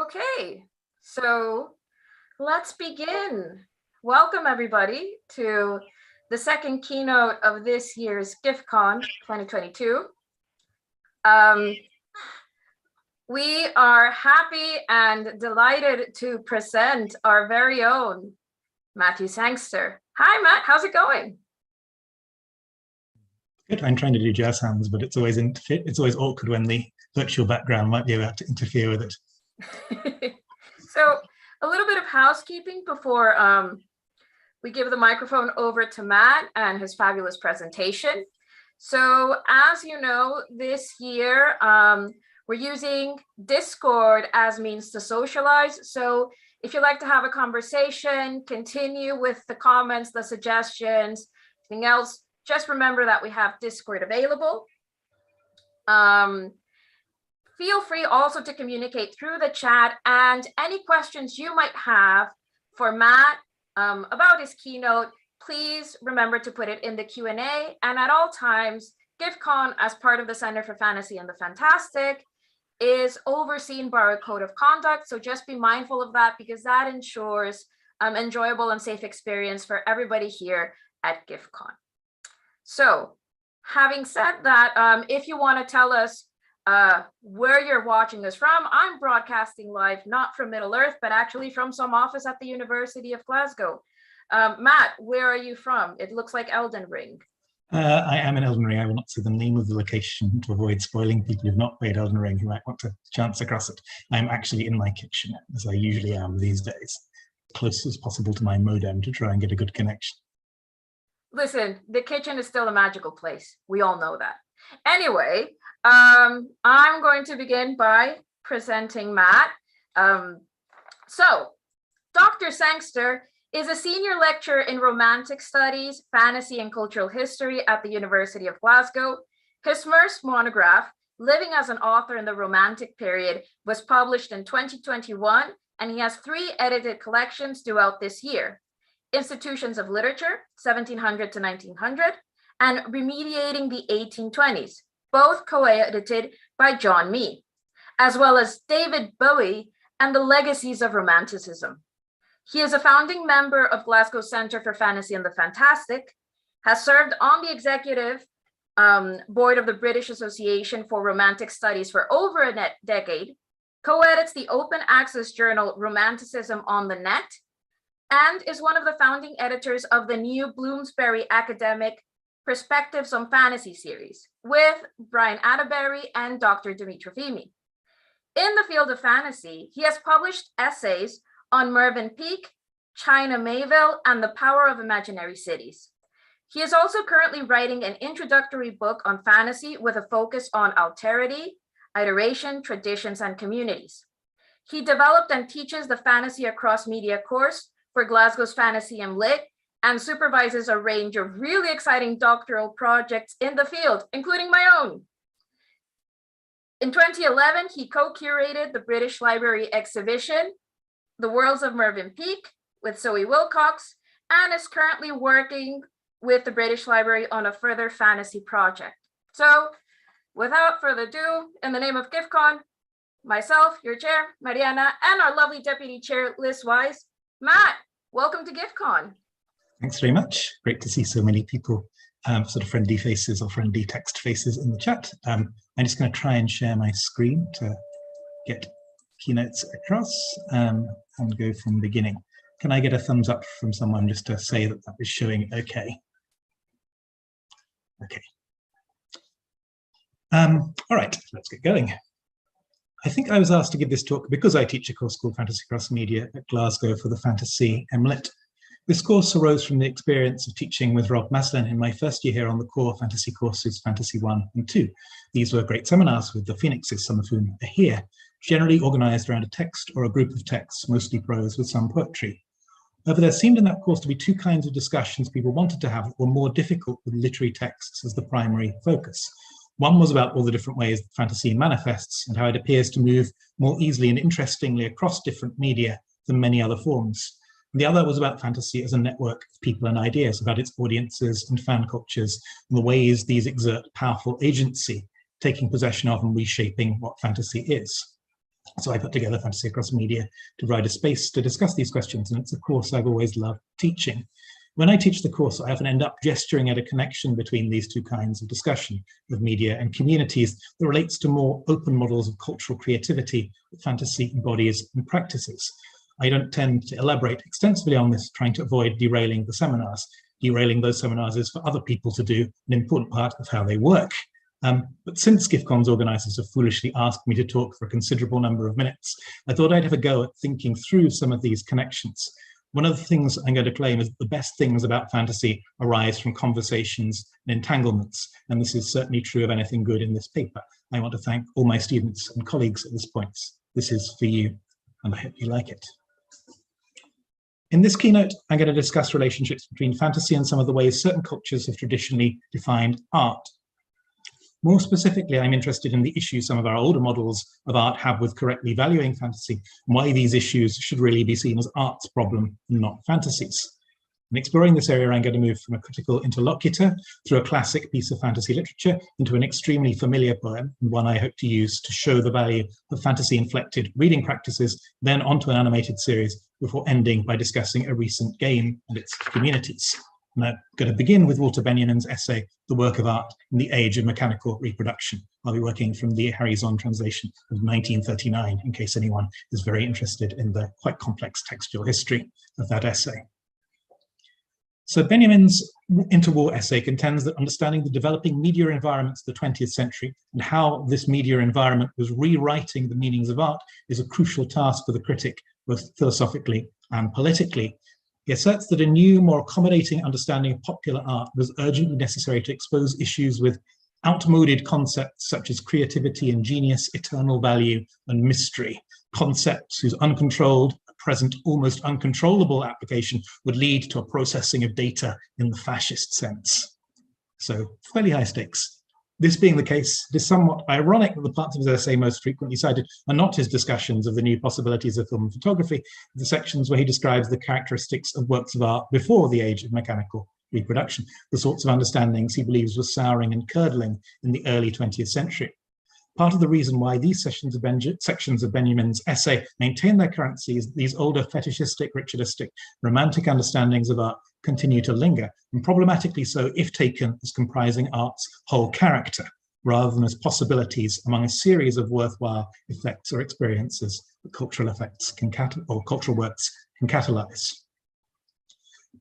Okay, so let's begin. Welcome everybody to the second keynote of this year's GIFCon 2022. We are happy and delighted to present our very own Matthew Sangster. Hi Matt, how's it going? Good. I'm trying to do jazz hands, but it's always awkward when the virtual background might be about to interfere with it. So a little bit of housekeeping before we give the microphone over to Matt and his fabulous presentation. So as you know, this year we're using Discord as means to socialize. So if you'd like to have a conversation, continue with the comments, the suggestions, anything else, just remember that we have Discord available. Feel free also to communicate through the chat, and any questions you might have for Matt about his keynote, please remember to put it in the Q&A. And at all times, GIFCon, as part of the Center for Fantasy and the Fantastic, is overseen by our code of conduct. So just be mindful of that, because that ensures enjoyable and safe experience for everybody here at GIFCon. So having said that, if you want to tell us where you're watching us from, I'm broadcasting live, not from Middle Earth, but actually from some office at the University of Glasgow. Matt, where are you from? It looks like Elden Ring. I am in Elden Ring. I will not say the name of the location to avoid spoiling people who've not played Elden Ring who might want to chance across it. I'm actually in my kitchen, as I usually am these days, close as possible to my modem to try and get a good connection. Listen, the kitchen is still a magical place. We all know that. Anyway, I'm going to begin by presenting Matt. So, Dr. Sangster is a senior lecturer in Romantic Studies, Fantasy and Cultural History at the University of Glasgow. His first monograph, Living as an Author in the Romantic Period, was published in 2021, and he has 3 edited collections throughout this year: Institutions of Literature, 1700 to 1900, and Remediating the 1820s, both co-edited by John Mee, as well as David Bowie and the Legacies of Romanticism. He is a founding member of Glasgow Center for Fantasy and the Fantastic, has served on the executive board of the British Association for Romantic Studies for over a decade, co-edits the open access journal Romanticism on the Net, and is one of the founding editors of the new Bloomsbury Academic Perspectives on Fantasy series with Brian Atterbury and Dr. Dimitri Fimi. In the field of fantasy, he has published essays on Mervyn Peake, China Mayville, and the Power of Imaginary Cities. He is also currently writing an introductory book on fantasy with a focus on alterity, iteration, traditions, and communities. He developed and teaches the Fantasy Across Media course for Glasgow's Fantasy and Lit, and supervises a range of really exciting doctoral projects in the field, including my own. In 2011, he co-curated the British Library exhibition, The Worlds of Mervyn Peake, with Zoe Wilcox, and is currently working with the British Library on a further fantasy project. So, without further ado, in the name of GIFCon, myself, your chair, Mariana, and our lovely deputy chair, Liz Wise, Matt, welcome to GIFCon. Thanks very much. Great to see so many people, sort of friendly faces or friendly text faces in the chat. I'm just going to try and share my screen to get keynotes across and go from beginning. Can I get a thumbs up from someone just to say that that was showing okay? Okay. All right, let's get going. I think I was asked to give this talk because I teach a course called Fantasy Across Media at Glasgow for the Fantasy MLit. This course arose from the experience of teaching with Rob Maslin in my first year here on the core fantasy courses, Fantasy 1 and 2. These were great seminars with the Phoenixes, some of whom are here, generally organized around a text or a group of texts, mostly prose with some poetry. However, there seemed in that course to be 2 kinds of discussions people wanted to have that were more difficult with literary texts as the primary focus. One was about all the different ways that fantasy manifests and how it appears to move more easily and interestingly across different media than many other forms. The other was about fantasy as a network of people and ideas, about its audiences and fan cultures, and the ways these exert powerful agency, taking possession of and reshaping what fantasy is. So I put together Fantasy Across Media to provide a space to discuss these questions, and it's a course I've always loved teaching. When I teach the course, I often end up gesturing at a connection between these two kinds of discussion of media and communities that relates to more open models of cultural creativity that fantasy embodies and practices. I don't tend to elaborate extensively on this, trying to avoid derailing the seminars. Derailing those seminars is for other people to do, an important part of how they work. But since GIFCon's organisers have foolishly asked me to talk for a considerable number of minutes, I thought I'd have a go at thinking through some of these connections. One of the things I'm going to claim is that the best things about fantasy arise from conversations and entanglements, and this is certainly true of anything good in this paper. I want to thank all my students and colleagues at this point. This is for you, and I hope you like it. In this keynote, I'm going to discuss relationships between fantasy and some of the ways certain cultures have traditionally defined art. More specifically, I'm interested in the issues some of our older models of art have with correctly valuing fantasy, and why these issues should really be seen as art's problem and not fantasy's. In exploring this area, I'm going to move from a critical interlocutor through a classic piece of fantasy literature into an extremely familiar poem, and one I hope to use to show the value of fantasy-inflected reading practices, then onto an animated series, before ending by discussing a recent game and its communities. And I'm going to begin with Walter Benjamin's essay, The Work of Art in the Age of Mechanical Reproduction. I'll be working from the Harry-Zon translation of 1939, in case anyone is very interested in the quite complex textual history of that essay. So Benjamin's interwar essay contends that understanding the developing media environments of the 20th century and how this media environment was rewriting the meanings of art is a crucial task for the critic, both philosophically and politically. He asserts that a new, more accommodating understanding of popular art was urgently necessary to expose issues with outmoded concepts such as creativity and genius, eternal value, and mystery, concepts whose uncontrolled, present almost uncontrollable application would lead to a processing of data in the fascist sense. So fairly high stakes. This being the case, it is somewhat ironic that the parts of his essay most frequently cited are not his discussions of the new possibilities of film and photography, the sections where he describes the characteristics of works of art before the age of mechanical reproduction, the sorts of understandings he believes were souring and curdling in the early 20th century. Part of the reason why these sections of Benjamin's essay maintain their currency is that these older fetishistic, ritualistic, romantic understandings of art continue to linger, and problematically so if taken as comprising art's whole character, rather than as possibilities among a series of worthwhile effects or experiences that cultural effects can cultural works can catalyze.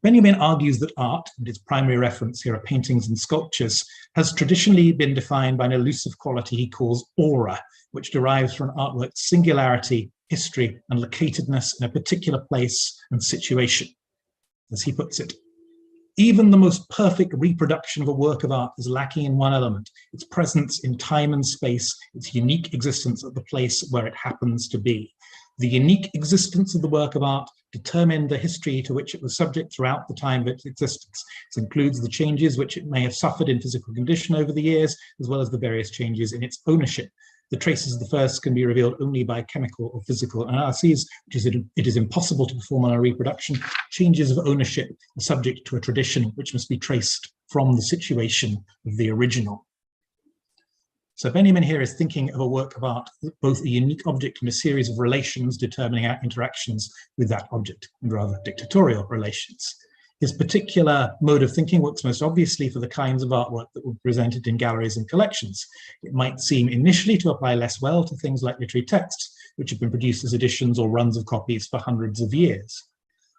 Benjamin argues that art, and its primary reference here are paintings and sculptures, has traditionally been defined by an elusive quality he calls aura, which derives from an artwork's singularity, history, and locatedness in a particular place and situation. As he puts it, even the most perfect reproduction of a work of art is lacking in one element, its presence in time and space, its unique existence at the place where it happens to be. The unique existence of the work of art determined the history to which it was subject throughout the time of its existence. This includes the changes which it may have suffered in physical condition over the years, as well as the various changes in its ownership. The traces of the first can be revealed only by chemical or physical analyses, which is it is impossible to perform on a reproduction. Changes of ownership are subject to a tradition which must be traced from the situation of the original. So Benjamin here is thinking of a work of art, both a unique object and a series of relations determining our interactions with that object, and rather dictatorial relations. His particular mode of thinking works most obviously for the kinds of artwork that were presented in galleries and collections. It might seem initially to apply less well to things like literary texts, which have been produced as editions or runs of copies for hundreds of years.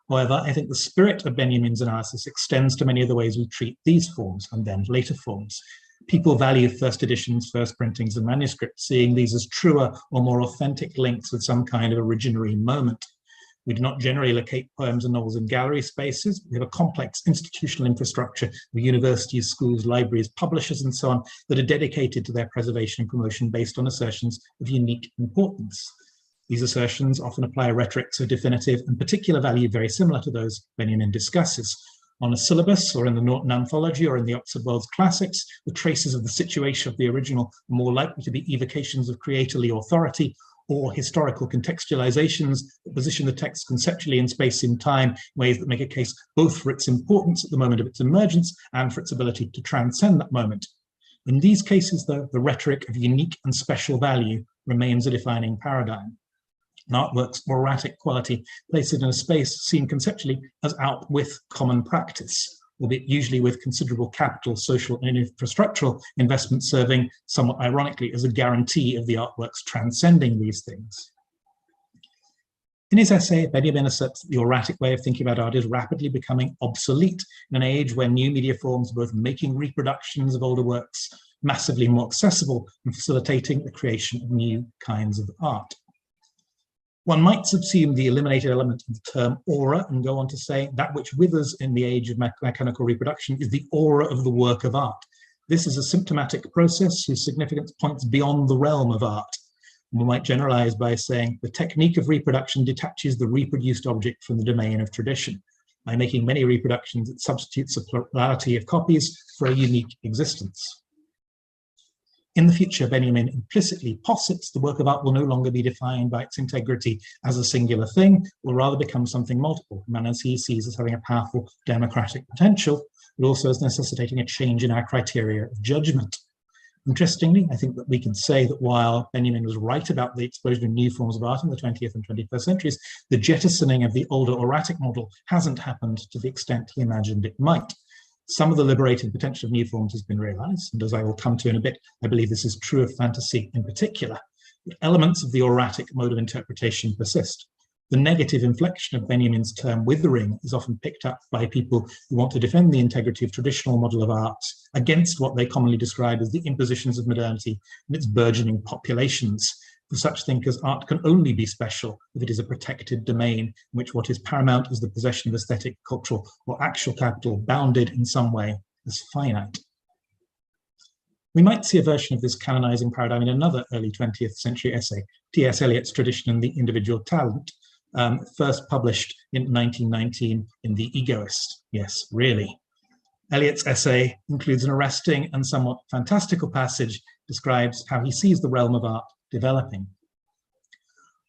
However, I think the spirit of Benjamin's analysis extends to many of the ways we treat these forms and then later forms. People value first editions, first printings, and manuscripts, seeing these as truer or more authentic links with some kind of originary moment. We do not generally locate poems and novels in gallery spaces. We have a complex institutional infrastructure of universities, schools, libraries, publishers, and so on that are dedicated to their preservation and promotion based on assertions of unique importance. These assertions often apply a rhetoric so definitive and particular value very similar to those Benjamin discusses. On a syllabus, or in the Norton Anthology, or in the Oxford World's Classics, the traces of the situation of the original are more likely to be evocations of creatorly authority or historical contextualizations that position the text conceptually in space and time in ways that make a case both for its importance at the moment of its emergence and for its ability to transcend that moment. In these cases, though, the rhetoric of unique and special value remains a defining paradigm. An artwork's auratic quality places it in a space seen conceptually as out with common practice, albeit usually with considerable capital, social, and infrastructural investment serving, somewhat ironically, as a guarantee of the artworks transcending these things. In his essay, Benjamin asserts that the auratic way of thinking about art is rapidly becoming obsolete in an age where new media forms are both making reproductions of older works massively more accessible and facilitating the creation of new kinds of art. One might subsume the eliminated element of the term aura and go on to say that which withers in the age of mechanical reproduction is the aura of the work of art. This is a symptomatic process whose significance points beyond the realm of art. We might generalize by saying the technique of reproduction detaches the reproduced object from the domain of tradition. By making many reproductions, it substitutes a plurality of copies for a unique existence. In the future, Benjamin implicitly posits the work of art will no longer be defined by its integrity as a singular thing, will rather become something multiple, as he sees as having a powerful democratic potential, but also as necessitating a change in our criteria of judgment. Interestingly, I think that we can say that while Benjamin was right about the explosion of new forms of art in the 20th and 21st centuries, the jettisoning of the older auratic model hasn't happened to the extent he imagined it might. Some of the liberated potential of new forms has been realized, and as I will come to in a bit, I believe this is true of fantasy in particular. But elements of the auratic mode of interpretation persist. The negative inflection of Benjamin's term withering is often picked up by people who want to defend the integrity of traditional model of art against what they commonly describe as the impositions of modernity and its burgeoning populations. For such thinkers, art can only be special if it is a protected domain in which what is paramount is the possession of aesthetic, cultural, or actual capital bounded in some way as finite. We might see a version of this canonizing paradigm in another early 20th century essay, T.S. Eliot's Tradition and the Individual Talent, first published in 1919 in The Egoist. Yes, really. Eliot's essay includes an arresting and somewhat fantastical passage, describes how he sees the realm of art developing.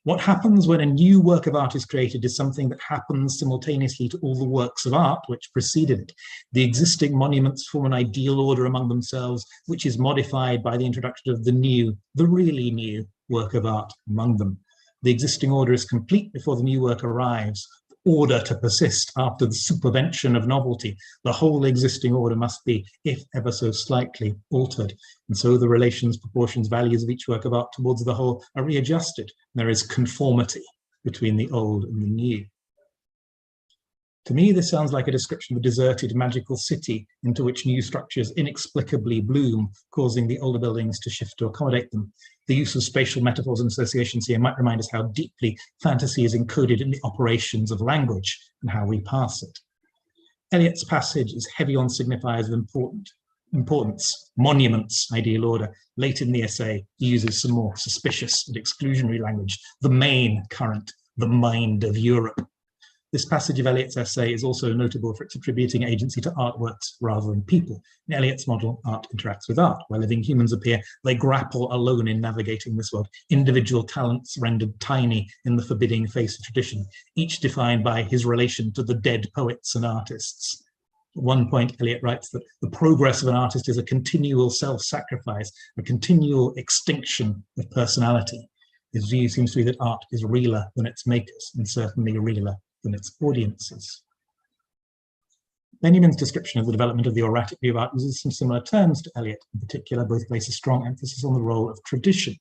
What happens when a new work of art is created is something that happens simultaneously to all the works of art which preceded it. The existing monuments form an ideal order among themselves, which is modified by the introduction of the new, the really new work of art among them. The existing order is complete before the new work arrives. Order to persist after the supervention of novelty. The whole existing order must be, if ever so slightly, altered. And so the relations, proportions, values of each work of art towards the whole are readjusted. There is conformity between the old and the new. To me, this sounds like a description of a deserted magical city into which new structures inexplicably bloom, causing the older buildings to shift to accommodate them. The use of spatial metaphors and associations here might remind us how deeply fantasy is encoded in the operations of language and how we pass it. Eliot's passage is heavy on signifiers of importance, monuments, ideal order. Late in the essay, he uses some more suspicious and exclusionary language, the main current, the mind of Europe. This passage of Eliot's essay is also notable for its attributing agency to artworks rather than people. In Eliot's model, art interacts with art. Where living humans appear, they grapple alone in navigating this world. Individual talents rendered tiny in the forbidding face of tradition, each defined by his relation to the dead poets and artists. At one point, Eliot writes that the progress of an artist is a continual self-sacrifice, a continual extinction of personality. His view seems to be that art is realer than its makers, and certainly realer than its audiences. Benjamin's description of the development of the auratic view of art uses some similar terms to Eliot. In particular, both place a strong emphasis on the role of tradition.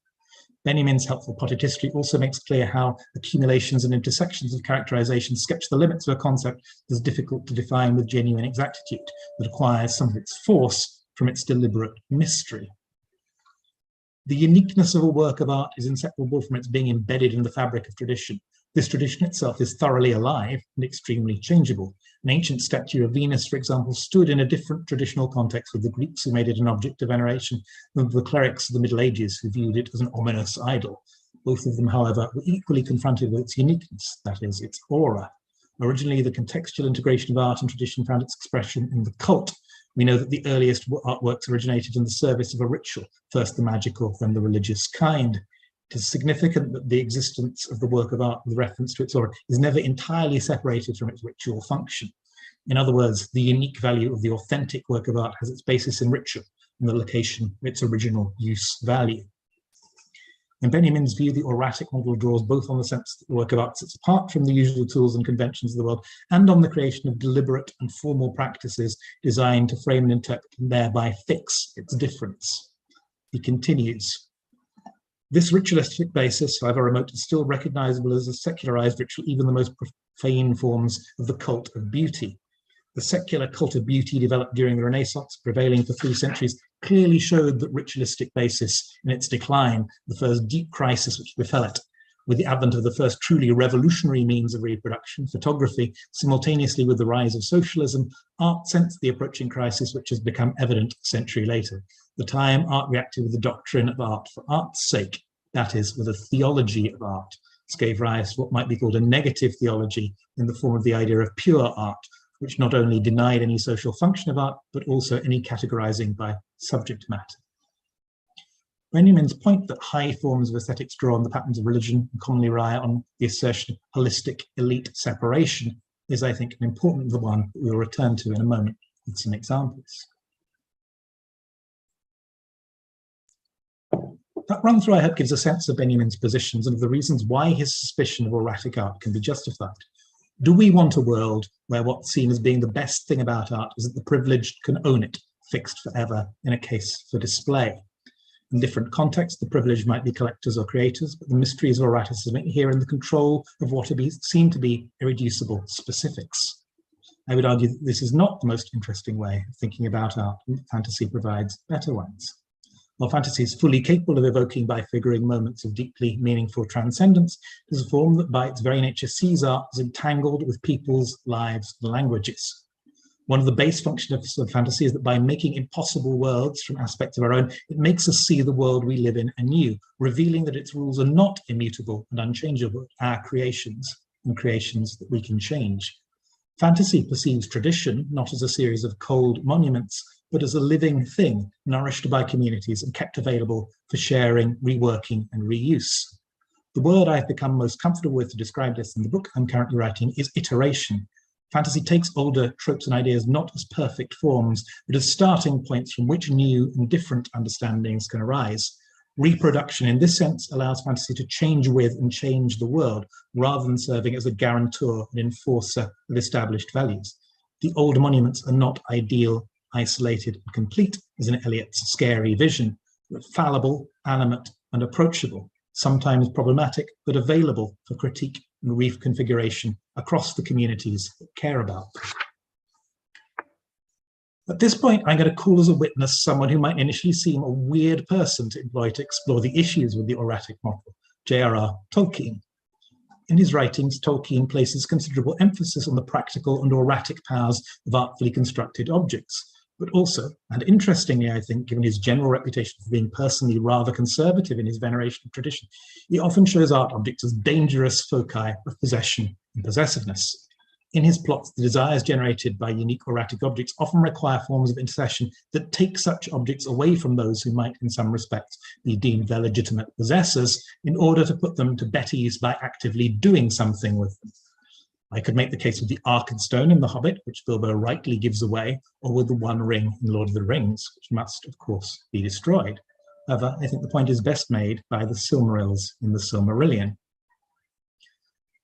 Benjamin's helpful potted history also makes clear how accumulations and intersections of characterization sketch the limits of a concept that is difficult to define with genuine exactitude, that acquires some of its force from its deliberate mystery. The uniqueness of a work of art is inseparable from its being embedded in the fabric of tradition. This tradition itself is thoroughly alive and extremely changeable. An ancient statue of Venus, for example, stood in a different traditional context with the Greeks who made it an object of veneration than the clerics of the Middle Ages who viewed it as an ominous idol. Both of them, however, were equally confronted with its uniqueness, that is, its aura. Originally, the contextual integration of art and tradition found its expression in the cult. We know that the earliest artworks originated in the service of a ritual, first the magical, then the religious kind. It is significant that the existence of the work of art with reference to its aura is never entirely separated from its ritual function. In other words, the unique value of the authentic work of art has its basis in ritual, and the location of its original use value. In Benjamin's view, the auratic model draws both on the sense that the work of art sits apart from the usual tools and conventions of the world, and on the creation of deliberate and formal practices designed to frame and interpret and thereby fix its difference. He continues, this ritualistic basis, however remote, is still recognizable as a secularized ritual, even the most profane forms of the cult of beauty. The secular cult of beauty developed during the Renaissance, prevailing for 3 centuries, clearly showed that ritualistic basis in its decline, the first deep crisis which befell it, with the advent of the first truly revolutionary means of reproduction, photography, simultaneously with the rise of socialism, art sensed the approaching crisis which has become evident a century later. The time art reacted with the doctrine of art for art's sake, that is, with a theology of art. This gave rise to what might be called a negative theology in the form of the idea of pure art, which not only denied any social function of art, but also any categorizing by subject matter. Benjamin's point that high forms of aesthetics draw on the patterns of religion and commonly rely on the assertion of holistic elite separation is, I think, an important one that we'll return to in a moment with some examples. That run through, I hope, gives a sense of Benjamin's positions and of the reasons why his suspicion of auratic art can be justified. Do we want a world where what's seen as being the best thing about art is that the privileged can own it, fixed forever in a case for display? In different contexts, the privileged might be collectors or creators, but the mysteries of auraticism here in the control of what seem to be irreducible specifics. I would argue that this is not the most interesting way of thinking about art, and fantasy provides better ones. While fantasy is fully capable of evoking by figuring moments of deeply meaningful transcendence, it is a form that by its very nature sees art as entangled with people's lives and languages. One of the base functions of fantasy is that by making impossible worlds from aspects of our own, it makes us see the world we live in anew, revealing that its rules are not immutable and unchangeable, our creations, and creations that we can change. Fantasy perceives tradition not as a series of cold monuments, but as a living thing nourished by communities and kept available for sharing, reworking, and reuse. The word I've become most comfortable with to describe this in the book I'm currently writing is iteration. Fantasy takes older tropes and ideas not as perfect forms, but as starting points from which new and different understandings can arise. Reproduction in this sense allows fantasy to change with and change the world, rather than serving as a guarantor and enforcer of established values. The old monuments are not ideal, isolated, and complete, as in Eliot's scary vision, but fallible, animate, and approachable, sometimes problematic, but available for critique and reconfiguration across the communities that care about them. At this point, I'm going to call as a witness someone who might initially seem a weird person to employ to explore the issues with the auratic model, J.R.R. Tolkien. In his writings, Tolkien places considerable emphasis on the practical and auratic powers of artfully constructed objects, but also, and interestingly, I think, given his general reputation for being personally rather conservative in his veneration of tradition, he often shows art objects as dangerous foci of possession and possessiveness. In his plots, the desires generated by unique auratic objects often require forms of intercession that take such objects away from those who might, in some respects, be deemed their legitimate possessors, in order to put them to better use by actively doing something with them. I could make the case with the Arkenstone in The Hobbit, which Bilbo rightly gives away, or with the One Ring in Lord of the Rings, which must, of course, be destroyed. However, I think the point is best made by the Silmarils in the Silmarillion.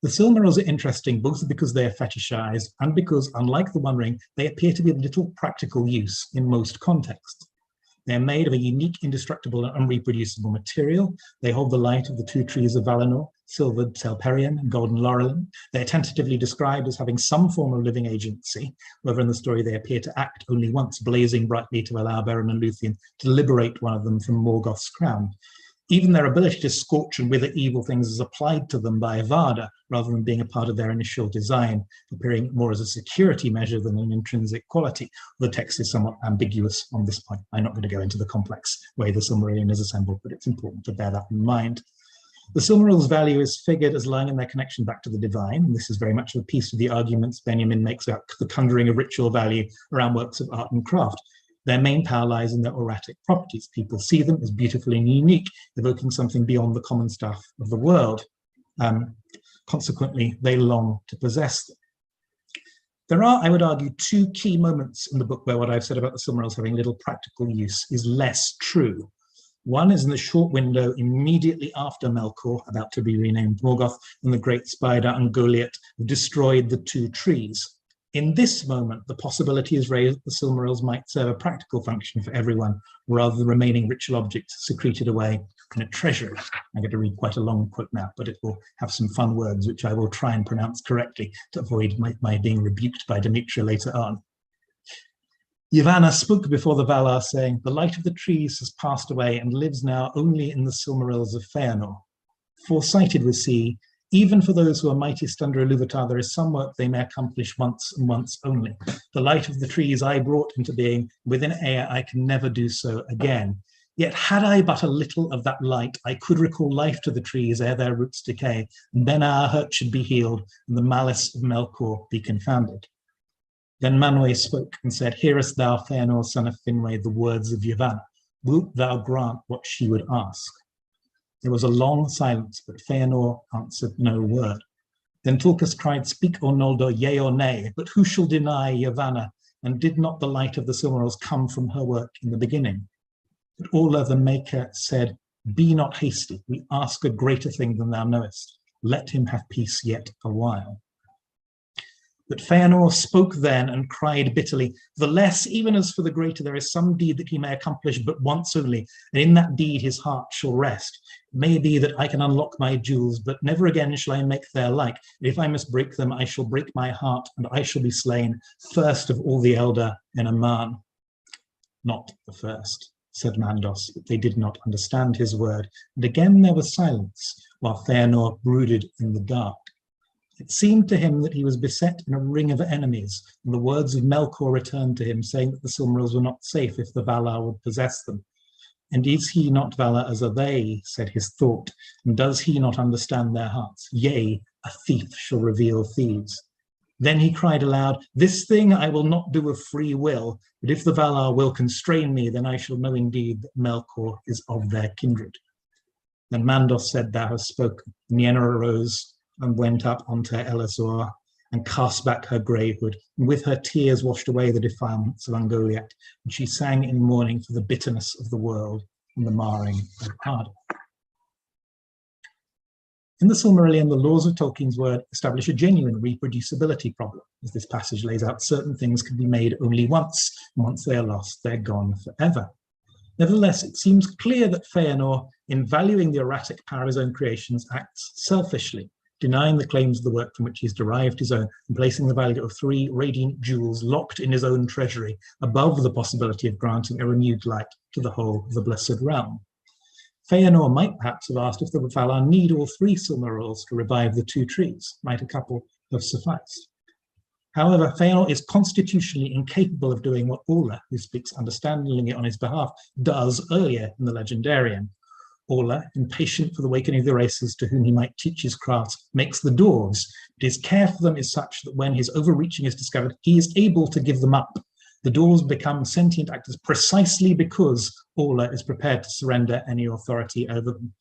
The Silmarils are interesting both because they are fetishized and because, unlike the One Ring, they appear to be of little practical use in most contexts. They are made of a unique, indestructible, and unreproducible material. They hold the light of the 2 trees of Valinor, silvered Telperion and golden Laurelin. They are tentatively described as having some form of living agency, whether in the story they appear to act only once, blazing brightly to allow Beren and Luthien to liberate one of them from Morgoth's crown. Even their ability to scorch and wither evil things is applied to them by Avada, rather than being a part of their initial design, appearing more as a security measure than an intrinsic quality. The text is somewhat ambiguous on this point. I'm not going to go into the complex way the Silmarillion is assembled, but it's important to bear that in mind. The Silmarils' value is figured as lying in their connection back to the divine, and this is very much of a piece of the arguments Benjamin makes about the conjuring of ritual value around works of art and craft. Their main power lies in their auratic properties. People see them as beautiful and unique, evoking something beyond the common stuff of the world. Consequently, they long to possess them. There are, I would argue, two key moments in the book where what I've said about the Silmarils having little practical use is less true. One is in the short window immediately after Melkor, about to be renamed Morgoth, and the great spider Ungoliant have destroyed the two trees. In this moment, the possibility is raised that the Silmarils might serve a practical function for everyone, rather than remaining ritual objects secreted away in a treasury. I'm going to read quite a long quote now, but it will have some fun words, which I will try and pronounce correctly to avoid my being rebuked by Demetra later on. Yavanna spoke before the Valar, saying, "The light of the trees has passed away and lives now only in the Silmarils of Feanor. Foresighted was he, even for those who are mightiest under Ilúvatar, there is some work they may accomplish once and once only. The light of the trees I brought into being, within Ea I can never do so again. Yet had I but a little of that light, I could recall life to the trees ere their roots decay, and then our hurt should be healed, and the malice of Melkor be confounded." Then Manwë spoke and said, "Hearest thou, Feanor, son of Finwë, the words of Yavanna? Wilt thou grant what she would ask?" There was a long silence, but Feanor answered no word. Then Tulkas cried, "Speak, O Noldor, yea or nay, but who shall deny Yavanna? And did not the light of the Silmarils come from her work in the beginning?" But Orla the Maker said, "Be not hasty, we ask a greater thing than thou knowest. Let him have peace yet a while." But Feanor spoke then and cried bitterly, "The less, even as for the greater, there is some deed that he may accomplish but once only, and in that deed his heart shall rest. It may be that I can unlock my jewels, but never again shall I make their like. And if I must break them, I shall break my heart, and I shall be slain, first of all the elder in a man." "Not the first," said Mandos, but they did not understand his word, and again there was silence, while Feanor brooded in the dark. It seemed to him that he was beset in a ring of enemies, and the words of Melkor returned to him, saying that the Silmarils were not safe if the Valar would possess them. "And is he not Valar as are they?" said his thought, "and does he not understand their hearts? Yea, a thief shall reveal thieves." Then he cried aloud, "This thing I will not do of free will, but if the Valar will constrain me, then I shall know indeed that Melkor is of their kindred." Then Mandos said, "Thou hast spoken." And Yenna arose and went up onto Elazor and cast back her grey hood, and with her tears washed away the defilements of Ungoliant, and she sang in mourning for the bitterness of the world and the marring of Arda. In the Silmarillion, the laws of Tolkien's word establish a genuine reproducibility problem, as this passage lays out certain things can be made only once, and once they are lost, they're gone forever. Nevertheless, it seems clear that Feanor, in valuing the erratic power of his own creations, acts selfishly, denying the claims of the work from which he's derived his own, and placing the value of 3 radiant jewels locked in his own treasury above the possibility of granting a renewed light to the whole of the Blessed Realm. Feanor might perhaps have asked if the Valar need all 3 Silmarils to revive the 2 trees. Might a couple have sufficed? However, Feanor is constitutionally incapable of doing what Orla, who speaks understandingly on his behalf, does earlier in the Legendarium. Orla, impatient for the awakening of the races to whom he might teach his crafts, makes the dwarves, but his care for them is such that when his overreaching is discovered, he is able to give them up. The dwarves become sentient actors precisely because Orla is prepared to surrender any authority over them.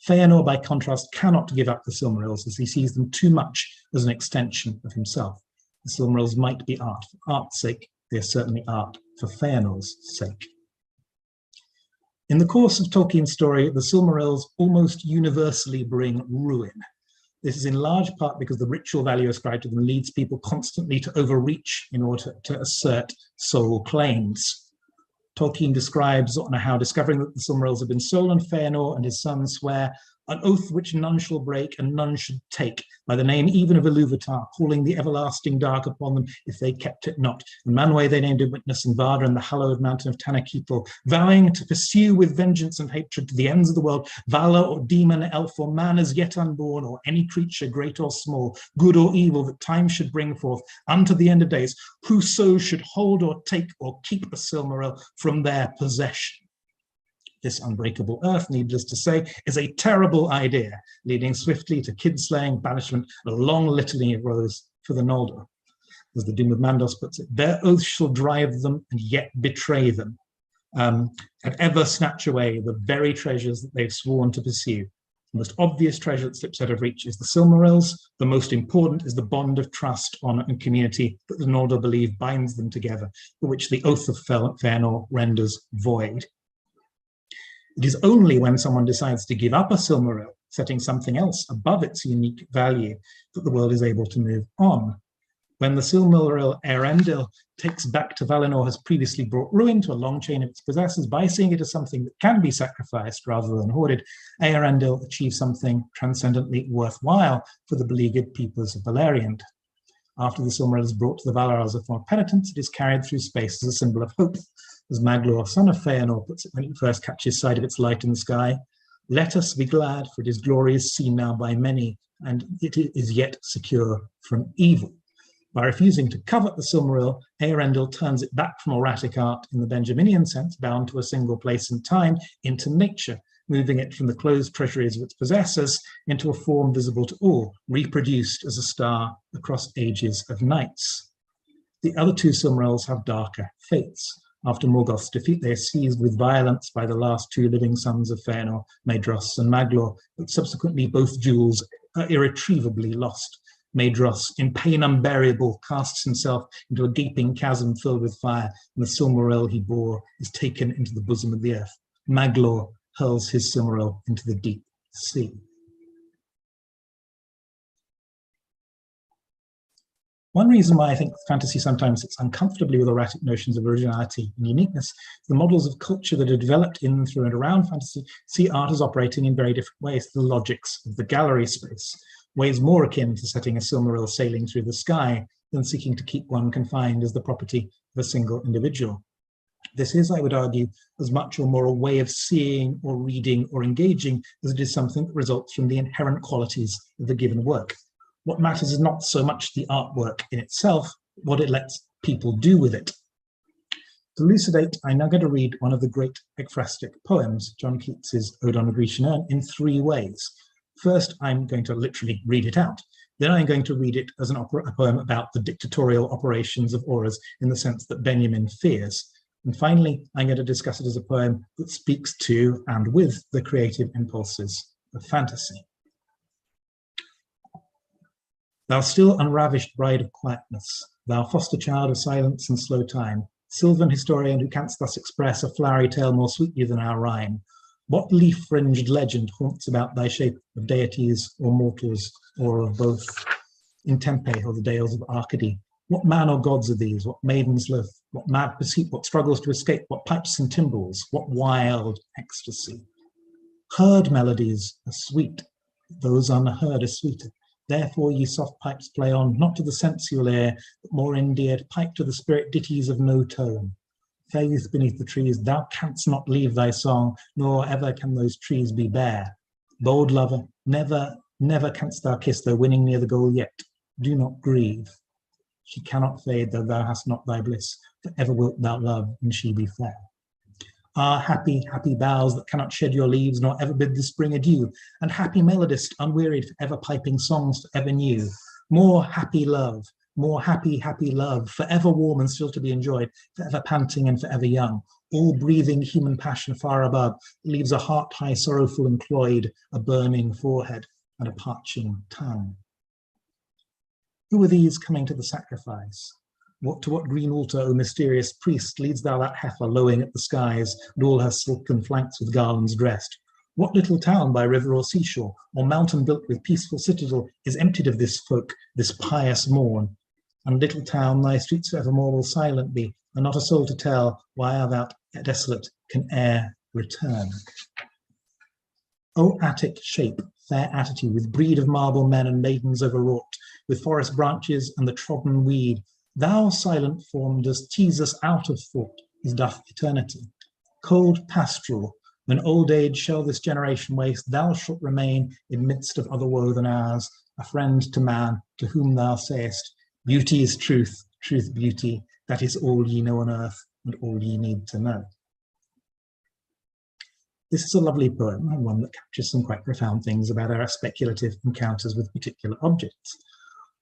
Feanor, by contrast, cannot give up the Silmarils, as he sees them too much as an extension of himself. The Silmarils might be art for art's sake, they are certainly art for Feanor's sake. In the course of Tolkien's story, the Silmarils almost universally bring ruin. This is in large part because the ritual value ascribed to them leads people constantly to overreach in order to assert sole claims. Tolkien describes how discovering that the Silmarils have been stolen, Feanor and his sons swear an oath which none shall break and none should take, by the name even of Ilúvatar, calling the everlasting dark upon them if they kept it not. And Manwë they named a witness, and Varda and the hallowed mountain of Tanaketal, vowing to pursue with vengeance and hatred to the ends of the world, valor or demon, elf or man as yet unborn, or any creature great or small, good or evil, that time should bring forth unto the end of days, whoso should hold or take or keep a Silmaril from their possession. This unbreakable earth, needless to say, is a terrible idea, leading swiftly to kid-slaying, banishment, and a long litany of woes for the Noldor. As the Doom of Mandos puts it, their oath shall drive them and yet betray them, and ever snatch away the very treasures that they've sworn to pursue. The most obvious treasure that slips out of reach is the Silmarils. The most important is the bond of trust, honour and community that the Noldor believe binds them together, for which the Oath of Fëanor renders void. It is only when someone decides to give up a Silmaril, setting something else above its unique value, that the world is able to move on. When the Silmaril Airbender takes back to Valinor has previously brought ruin to a long chain of its possessors by seeing it as something that can be sacrificed rather than hoarded, Airbender achieves something transcendently worthwhile for the beleaguered peoples of Beleriand. After the Silmaril is brought to the Valar as a form of penitence, it is carried through space as a symbol of hope. As Maglor, son of Fëanor, puts it when it first catches sight of its light in the sky, "Let us be glad, for its glory is seen now by many, and it is yet secure from evil." By refusing to covet the Silmaril, Eärendil turns it back from auratic art in the Benjaminian sense, bound to a single place and time, into nature, moving it from the closed treasuries of its possessors into a form visible to all, reproduced as a star across ages of nights. The other two Silmarils have darker fates. After Morgoth's defeat, they are seized with violence by the last two living sons of Fëanor, Maedhros and Maglor, but subsequently both jewels are irretrievably lost. Maedhros, in pain unbearable, casts himself into a gaping chasm filled with fire, and the Silmaril he bore is taken into the bosom of the earth. Maglor hurls his Silmaril into the deep sea. One reason why I think fantasy sometimes sits uncomfortably with erratic notions of originality and uniqueness is the models of culture that are developed in, through, and around fantasy see art as operating in very different ways to the logics of the gallery space, ways more akin to setting a Silmaril sailing through the sky than seeking to keep one confined as the property of a single individual. This is, I would argue, as much or more a way of seeing or reading or engaging as it is something that results from the inherent qualities of the given work. What matters is not so much the artwork in itself, what it lets people do with it. To elucidate, I'm now going to read one of the great ekphrastic poems, John Keats's Ode on a Grecian Urn, in three ways. First, I'm going to literally read it out. Then I'm going to read it as a poem about the dictatorial operations of auras in the sense that Benjamin fears. And finally, I'm going to discuss it as a poem that speaks to and with the creative impulses of fantasy. Thou still unravished bride of quietness, thou foster child of silence and slow time, sylvan historian who canst thus express a flowery tale more sweetly than our rhyme, what leaf-fringed legend haunts about thy shape of deities or mortals, or of both, in Tempe or the dales of Arcady? What man or gods are these? What maidens live? What mad pursuit? What struggles to escape? What pipes and timbrels? What wild ecstasy? Heard melodies are sweet, those unheard are sweeter. Therefore ye soft pipes play on, not to the sensual ear, but more endeared, pipe to the spirit ditties of no tone. Fair youth beneath the trees, thou canst not leave thy song, nor ever can those trees be bare. Bold lover, never, never canst thou kiss, though winning near the goal yet. Do not grieve. She cannot fade, though thou hast not thy bliss, for ever wilt thou love, and she be fair. Ah, happy, happy boughs that cannot shed your leaves, nor ever bid the spring adieu, and happy melodist, unwearied, for ever piping songs for ever new. More happy love, forever warm and still to be enjoyed, forever panting and forever young, all breathing human passion far above, leaves a heart high sorrowful and cloyed, a burning forehead and a parching tongue. Who are these coming to the sacrifice? To what green altar, O mysterious priest, leads thou that heifer lowing at the skies, and all her silken flanks with garlands dressed? What little town by river or seashore, or mountain built with peaceful citadel, is emptied of this folk, this pious morn? And little town, thy streets forevermore will silent be, and not a soul to tell why thou desolate can e'er return. O Attic shape, fair attitude, with breed of marble men and maidens overwrought, with forest branches and the trodden weed, thou silent form dost tease us out of thought, as doth eternity. Cold pastoral, when old age shall this generation waste, thou shalt remain in midst of other woe than ours, a friend to man, to whom thou sayest, beauty is truth, truth beauty, that is all ye know on earth, and all ye need to know. This is a lovely poem, and one that captures some quite profound things about our speculative encounters with particular objects.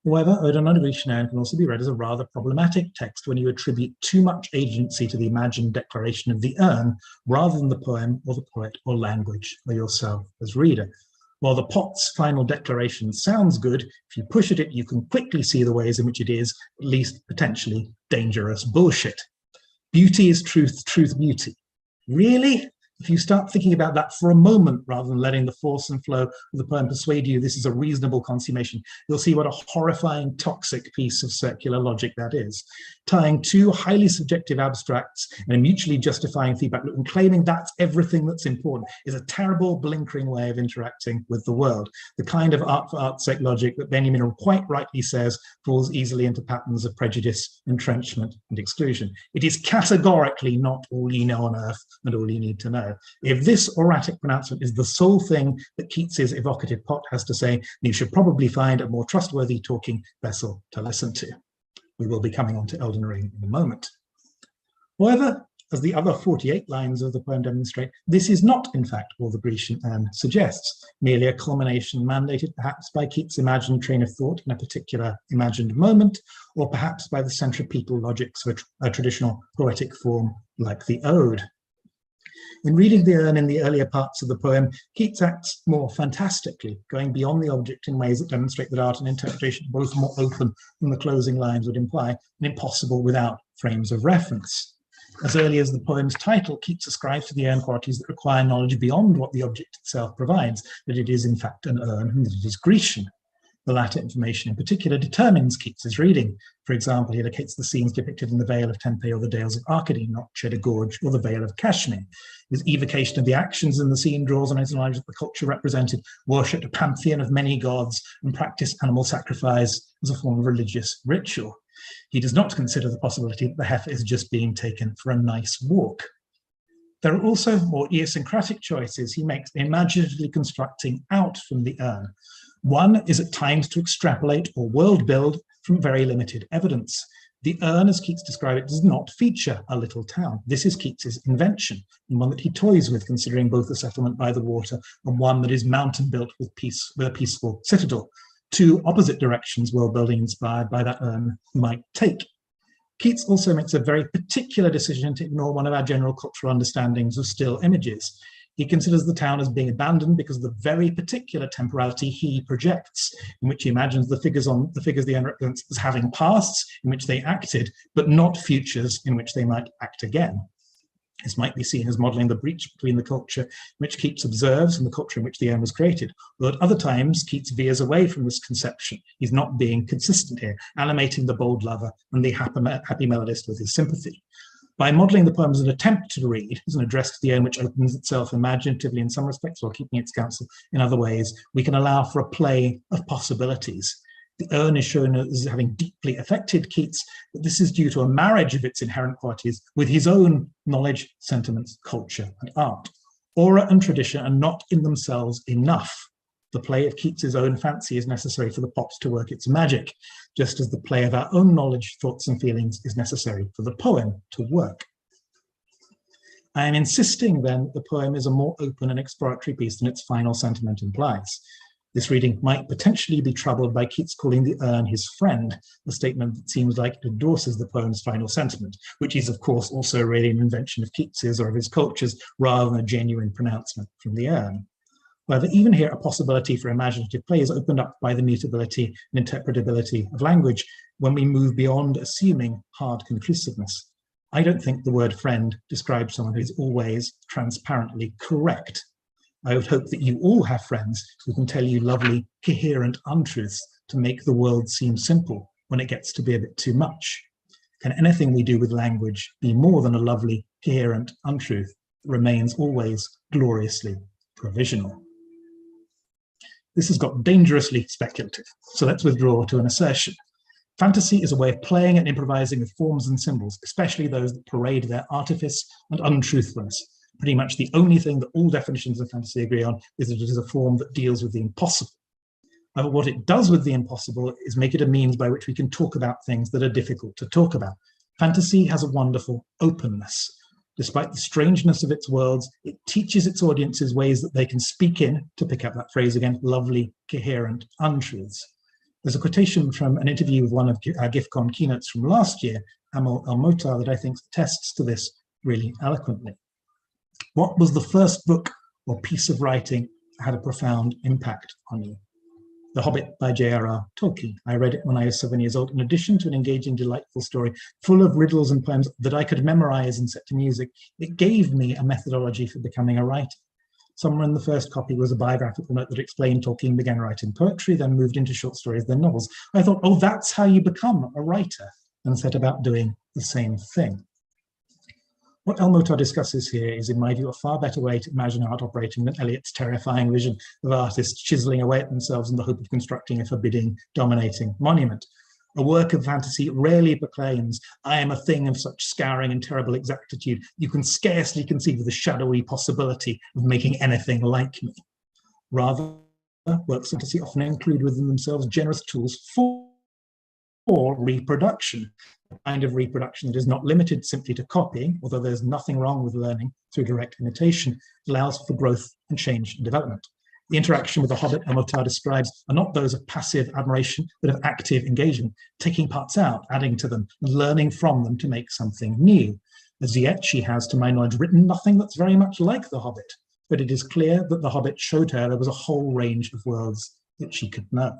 However, Ode on a Grecian Urn can also be read as a rather problematic text when you attribute too much agency to the imagined declaration of the urn, rather than the poem or the poet or language or yourself as reader. While the pot's final declaration sounds good, if you push at it, you can quickly see the ways in which it is, at least potentially, dangerous bullshit. Beauty is truth, truth, beauty. Really? If you start thinking about that for a moment, rather than letting the force and flow of the poem persuade you this is a reasonable consummation, you'll see what a horrifying, toxic piece of circular logic that is. Tying two highly subjective abstracts and a mutually justifying feedback loop and claiming that's everything that's important is a terrible, blinkering way of interacting with the world. The kind of art for art's sake logic that Benjamin quite rightly says falls easily into patterns of prejudice, entrenchment, and exclusion. It is categorically not all you know on earth and all you need to know. If this oratic pronouncement is the sole thing that Keats's evocative pot has to say, you should probably find a more trustworthy talking vessel to listen to. We will be coming on to Elden Ring in a moment. However, as the other 48 lines of the poem demonstrate, this is not, in fact, all the Grecian urn suggests, merely a culmination mandated perhaps by Keats' imagined train of thought in a particular imagined moment, or perhaps by the centripetal logics of a traditional poetic form like the ode. In reading the urn in the earlier parts of the poem, Keats acts more fantastically, going beyond the object in ways that demonstrate that art and interpretation are both more open than the closing lines would imply, and impossible without frames of reference. As early as the poem's title, Keats ascribes to the urn qualities that require knowledge beyond what the object itself provides, that it is in fact an urn and that it is Grecian. The latter information in particular determines Keats's reading. For example, he locates the scenes depicted in the Vale of Tempe or the Dales of Arcady, not Cheddar Gorge or the Vale of Kashmir. His evocation of the actions in the scene draws on his knowledge that the culture represented worshipped a pantheon of many gods and practiced animal sacrifice as a form of religious ritual. He does not consider the possibility that the heifer is just being taken for a nice walk. There are also more idiosyncratic choices he makes imaginatively constructing out from the urn. One is at times to extrapolate or world build from very limited evidence. The urn, as Keats described it, does not feature a little town. This is Keats's invention, and one that he toys with, considering both a settlement by the water and one that is mountain-built with a peaceful citadel. Two opposite directions world building inspired by that urn might take. Keats also makes a very particular decision to ignore one of our general cultural understandings of still images. He considers the town as being abandoned because of the very particular temporality he projects, in which he imagines the figures the urn represents as having pasts in which they acted, but not futures in which they might act again. This might be seen as modelling the breach between the culture which Keats observes and the culture in which the urn was created. But at other times, Keats veers away from this conception. He's not being consistent here, animating the bold lover and the happy melodist with his sympathy. By modelling the poem as an attempt to read, as an address to the urn which opens itself imaginatively in some respects while keeping its counsel in other ways, we can allow for a play of possibilities. The urn is shown as having deeply affected Keats, but this is due to a marriage of its inherent qualities with his own knowledge, sentiments, culture, and art. Aura and tradition are not in themselves enough. The play of Keats's own fancy is necessary for the pot to work its magic, just as the play of our own knowledge, thoughts, and feelings is necessary for the poem to work. I am insisting then that the poem is a more open and exploratory piece than its final sentiment implies. This reading might potentially be troubled by Keats calling the urn his friend, a statement that seems like it endorses the poem's final sentiment, which is of course also really an invention of Keats's or of his culture's rather than a genuine pronouncement from the urn. However, even here a possibility for imaginative play is opened up by the mutability and interpretability of language when we move beyond assuming hard conclusiveness. I don't think the word friend describes someone who is always transparently correct. I would hope that you all have friends who can tell you lovely, coherent untruths to make the world seem simple when it gets to be a bit too much. Can anything we do with language be more than a lovely, coherent untruth that remains always gloriously provisional? This has got dangerously speculative, so let's withdraw to an assertion. Fantasy is a way of playing and improvising with forms and symbols, especially those that parade their artifice and untruthfulness. Pretty much the only thing that all definitions of fantasy agree on is that it is a form that deals with the impossible. However, what it does with the impossible is make it a means by which we can talk about things that are difficult to talk about. Fantasy has a wonderful openness. Despite the strangeness of its worlds, it teaches its audiences ways that they can speak in, to pick up that phrase again, lovely, coherent untruths. There's a quotation from an interview with one of our GIFCon keynotes from last year, Amal El-Motar, that I think attests to this really eloquently. What was the first book or piece of writing had a profound impact on you? The Hobbit by J.R.R. Tolkien. I read it when I was 7 years old. In addition to an engaging, delightful story full of riddles and poems that I could memorize and set to music, it gave me a methodology for becoming a writer. Somewhere in the first copy was a biographical note that explained Tolkien began writing poetry, then moved into short stories, then novels. I thought, oh, that's how you become a writer, and set about doing the same thing. What Elmotar discusses here is, in my view, a far better way to imagine art operating than Eliot's terrifying vision of artists chiseling away at themselves in the hope of constructing a forbidding, dominating monument. A work of fantasy rarely proclaims, I am a thing of such scouring and terrible exactitude, you can scarcely conceive of the shadowy possibility of making anything like me. Rather, works of fantasy often include within themselves generous tools for reproduction, a kind of reproduction that is not limited simply to copying, although there's nothing wrong with learning through direct imitation, allows for growth and change and development. The interaction with the Hobbit Elmotar describes are not those of passive admiration, but of active engagement, taking parts out, adding to them, and learning from them to make something new. As yet, she has, to my knowledge, written nothing that's very much like the Hobbit, but it is clear that the Hobbit showed her there was a whole range of worlds that she could know.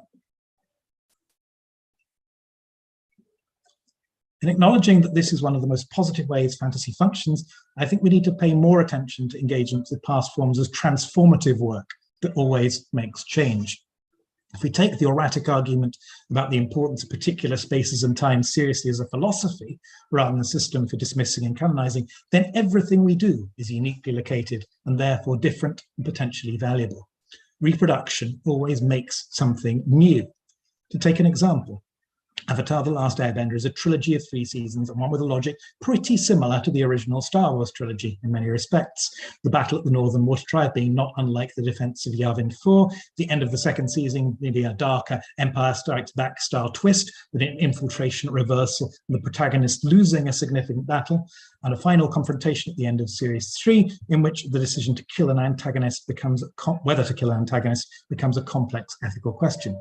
In acknowledging that this is one of the most positive ways fantasy functions, I think we need to pay more attention to engagement with past forms as transformative work that always makes change. If we take the erratic argument about the importance of particular spaces and times seriously as a philosophy, rather than a system for dismissing and canonizing, then everything we do is uniquely located and therefore different and potentially valuable. Reproduction always makes something new. To take an example, Avatar: The Last Airbender is a trilogy of 3 seasons, and one with a logic pretty similar to the original Star Wars trilogy in many respects. The battle at the Northern Water Tribe being not unlike the defense of Yavin 4, the end of the second season maybe a darker Empire Strikes Back style twist with an infiltration reversal and the protagonist losing a significant battle, and a final confrontation at the end of Series 3 in which the decision to kill an antagonist becomes, whether to kill an antagonist becomes a complex ethical question.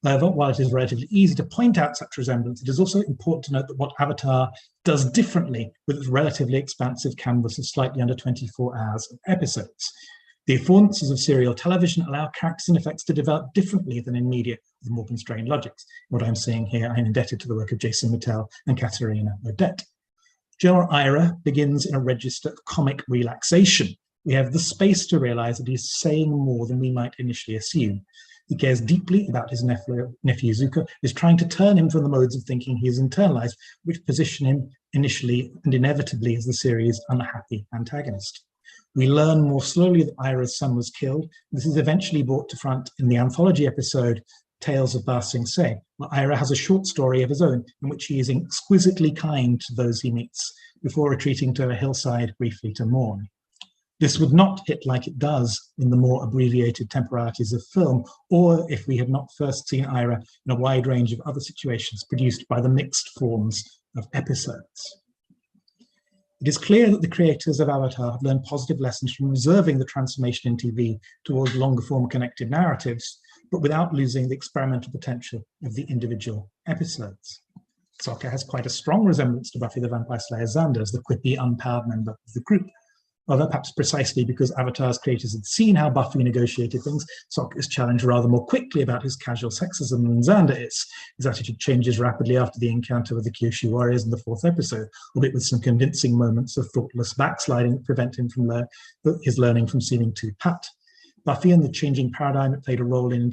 However, while it is relatively easy to point out such resemblance, it is also important to note that what Avatar does differently with its relatively expansive canvas of slightly under 24 hours of episodes. The affordances of serial television allow characters and effects to develop differently than in media with more constrained logics. What I'm saying here, I'm indebted to the work of Jason Mattel and Katerina Odette. General Ira begins in a register of comic relaxation. We have the space to realize that he's saying more than we might initially assume. He cares deeply about his nephew Zuko, is trying to turn him from the modes of thinking he has internalized, which position him initially and inevitably as the series' unhappy antagonist. We learn more slowly that Ira's son was killed. This is eventually brought to front in the anthology episode Tales of Ba Sing Se, where Ira has a short story of his own in which he is exquisitely kind to those he meets before retreating to a hillside briefly to mourn. This would not hit like it does in the more abbreviated temporalities of film, or if we had not first seen Ira in a wide range of other situations produced by the mixed forms of episodes. It is clear that the creators of Avatar have learned positive lessons from reserving the transformation in TV towards longer form connected narratives, but without losing the experimental potential of the individual episodes. Sokka has quite a strong resemblance to Buffy the Vampire Slayer Xander as the quippy, unpowered member of the group. Although perhaps precisely because Avatar's creators had seen how Buffy negotiated things, Sokka is challenged rather more quickly about his casual sexism than Xander is. His attitude changes rapidly after the encounter with the Kyoshi warriors in the 4th episode, albeit with some convincing moments of thoughtless backsliding that prevent him from his learning from seeming too pat. Buffy and the changing paradigm it played a role in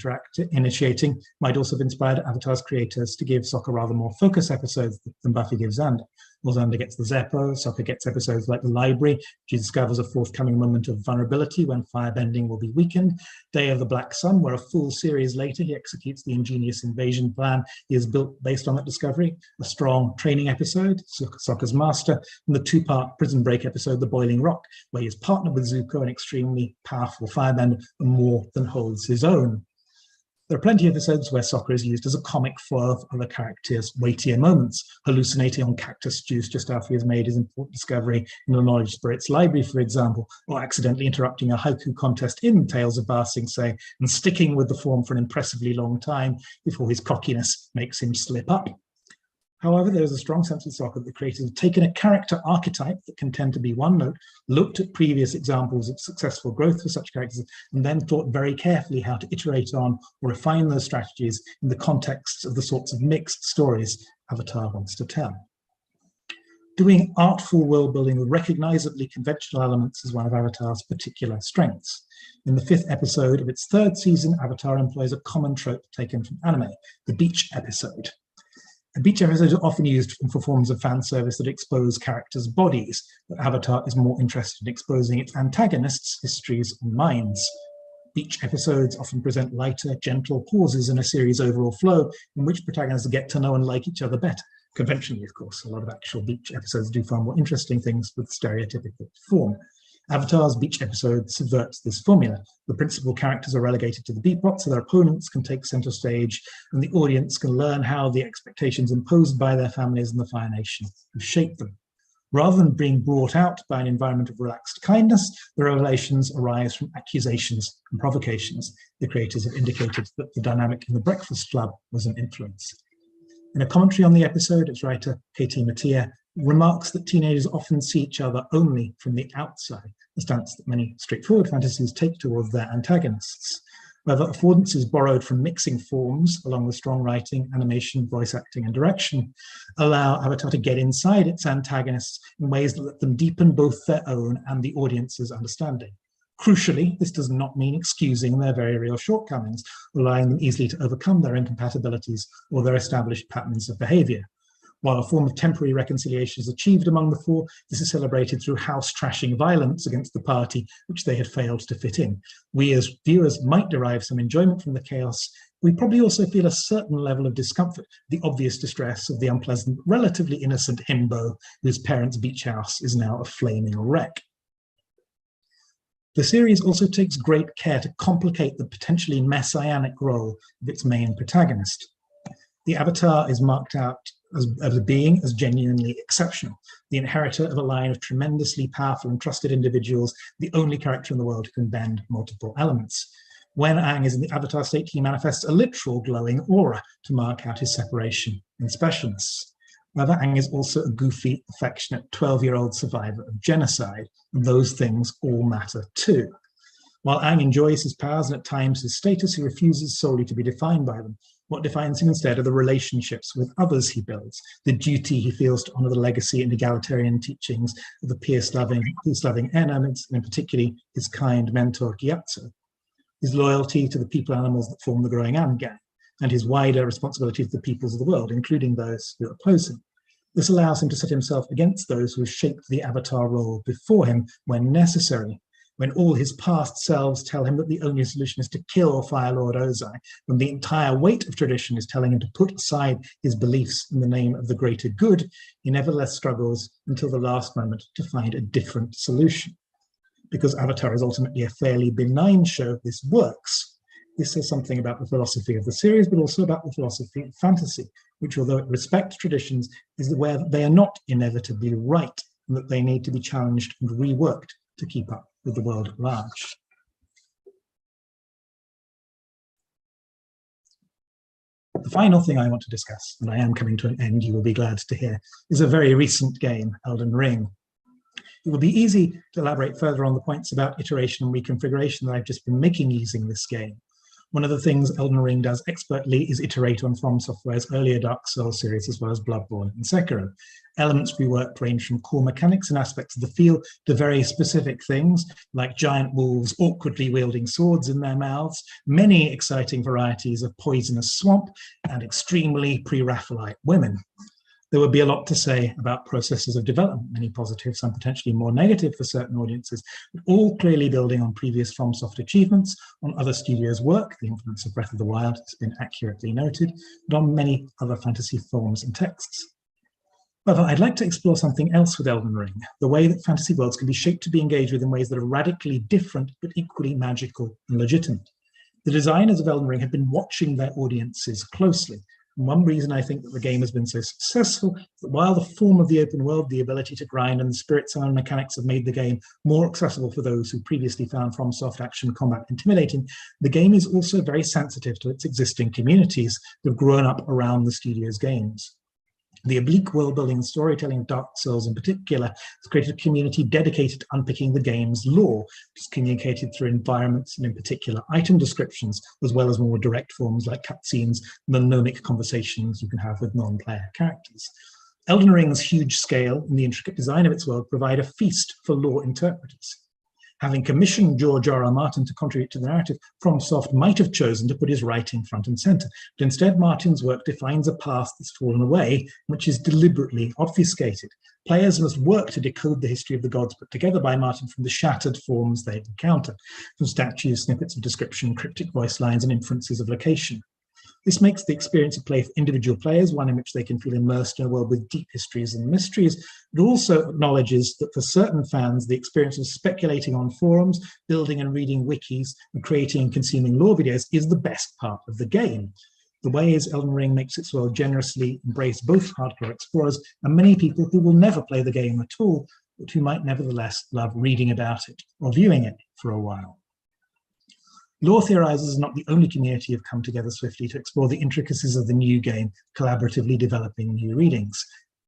initiating might also have inspired Avatar's creators to give Sokka rather more focused episodes than Buffy gives Xander. Well, Xander gets the Zeppo, Sokka gets episodes like The Library. She discovers a forthcoming moment of vulnerability when firebending will be weakened. Day of the Black Sun, where a full series later he executes the ingenious invasion plan he has built based on that discovery. A strong training episode, Sokka's Master, and the 2-part Prison Break episode, The Boiling Rock, where he is partnered with Zuko, an extremely powerful firebender, and more than holds his own. There are plenty of episodes where Sokka is used as a comic foil for other characters' weightier moments, hallucinating on cactus juice just after he has made his important discovery in the Knowledge Spirit's library, for example, or accidentally interrupting a haiku contest in Tales of Ba Sing Se and sticking with the form for an impressively long time before his cockiness makes him slip up. However, there is a strong sense of soccer that the creators have taken a character archetype that can tend to be one note, looked at previous examples of successful growth for such characters, and then thought very carefully how to iterate on or refine those strategies in the context of the sorts of mixed stories Avatar wants to tell. Doing artful world building with recognizably conventional elements is one of Avatar's particular strengths. In the 5th episode of its 3rd season, Avatar employs a common trope taken from anime, the beach episode. A beach episode is often used for forms of fan service that expose characters' bodies, but Avatar is more interested in exposing its antagonists' histories and minds. Beach episodes often present lighter, gentle pauses in a series' overall flow in which protagonists get to know and like each other better. Conventionally, of course, a lot of actual beach episodes do far more interesting things with stereotypical form. Avatar's beach episode subverts this formula. The principal characters are relegated to the beatbox, so their opponents can take center stage, and the audience can learn how the expectations imposed by their families and the Fire Nation have shaped them. Rather than being brought out by an environment of relaxed kindness, the revelations arise from accusations and provocations. The creators have indicated that the dynamic in the Breakfast Club was an influence. In a commentary on the episode, its writer, Katie Mattia, remarks that teenagers often see each other only from the outside, a stance that many straightforward fantasies take towards their antagonists. However, affordances borrowed from mixing forms, along with strong writing, animation, voice acting, and direction, allow Avatar to get inside its antagonists in ways that let them deepen both their own and the audience's understanding. Crucially, this does not mean excusing their very real shortcomings, allowing them easily to overcome their incompatibilities or their established patterns of behavior. While a form of temporary reconciliation is achieved among the four, this is celebrated through house-trashing violence against the party which they had failed to fit in. We as viewers might derive some enjoyment from the chaos. We probably also feel a certain level of discomfort, the obvious distress of the unpleasant, relatively innocent himbo whose parents' beach house is now a flaming wreck. The series also takes great care to complicate the potentially messianic role of its main protagonist. The Avatar is marked out as a being as genuinely exceptional, the inheritor of a line of tremendously powerful and trusted individuals, the only character in the world who can bend multiple elements. When Aang is in the Avatar state, he manifests a literal glowing aura to mark out his separation and specialness. However, Aang is also a goofy, affectionate 12-year-old survivor of genocide, and those things all matter too. While Aang enjoys his powers and at times his status, he refuses solely to be defined by them. What defines him instead are the relationships with others he builds, the duty he feels to honor the legacy and egalitarian teachings of the peace-loving Enemies, and in particular his kind mentor Gyatso, his loyalty to the people animals that form the growing Am gang, and his wider responsibility to the peoples of the world, including those who oppose him. This allows him to set himself against those who have shaped the Avatar role before him when necessary, when all his past selves tell him that the only solution is to kill Fire Lord Ozai, when the entire weight of tradition is telling him to put aside his beliefs in the name of the greater good, he nevertheless struggles until the last moment to find a different solution. Because Avatar is ultimately a fairly benign show, this works. This says something about the philosophy of the series, but also about the philosophy of fantasy, which, although it respects traditions, is aware that they are not inevitably right, and that they need to be challenged and reworked to keep up with the world at large. The final thing I want to discuss, and I am coming to an end, you will be glad to hear, is a very recent game, Elden Ring. It would be easy to elaborate further on the points about iteration and reconfiguration that I've just been making using this game. One of the things Elden Ring does expertly is iterate on From Software's earlier Dark Souls series, as well as Bloodborne and Sekiro. Elements reworked range from core mechanics and aspects of the feel to very specific things, like giant wolves awkwardly wielding swords in their mouths, many exciting varieties of poisonous swamp, and extremely pre-Raphaelite women. There would be a lot to say about processes of development, many positive, some potentially more negative for certain audiences, but all clearly building on previous FromSoft achievements, on other studios' work. The influence of Breath of the Wild has been accurately noted, but on many other fantasy forms and texts. However, I'd like to explore something else with Elden Ring, the way that fantasy worlds can be shaped to be engaged with in ways that are radically different, but equally magical and legitimate. The designers of Elden Ring have been watching their audiences closely. And one reason I think that the game has been so successful is that while the form of the open world, the ability to grind, and the spirits and mechanics have made the game more accessible for those who previously found FromSoft action combat intimidating, the game is also very sensitive to its existing communities that have grown up around the studio's games. The oblique world-building and storytelling of Dark Souls in particular has created a community dedicated to unpicking the game's lore, which is communicated through environments and in particular item descriptions, as well as more direct forms like cutscenes and the mnemonic conversations you can have with non-player characters. Elden Ring's huge scale and the intricate design of its world provide a feast for lore interpreters. Having commissioned George R.R. Martin to contribute to the narrative, FromSoft might have chosen to put his writing front and center, but instead Martin's work defines a past that's fallen away, which is deliberately obfuscated. Players must work to decode the history of the gods put together by Martin from the shattered forms they encounter, from statues, snippets of description, cryptic voice lines, and inferences of location. This makes the experience of play for individual players one in which they can feel immersed in a world with deep histories and mysteries. It also acknowledges that for certain fans, the experience of speculating on forums, building and reading wikis, and creating and consuming lore videos is the best part of the game. The ways Elden Ring makes its world generously embrace both hardcore explorers and many people who will never play the game at all, but who might nevertheless love reading about it or viewing it for a while. Lore theorizers are not the only community who have come together swiftly to explore the intricacies of the new game, collaboratively developing new readings.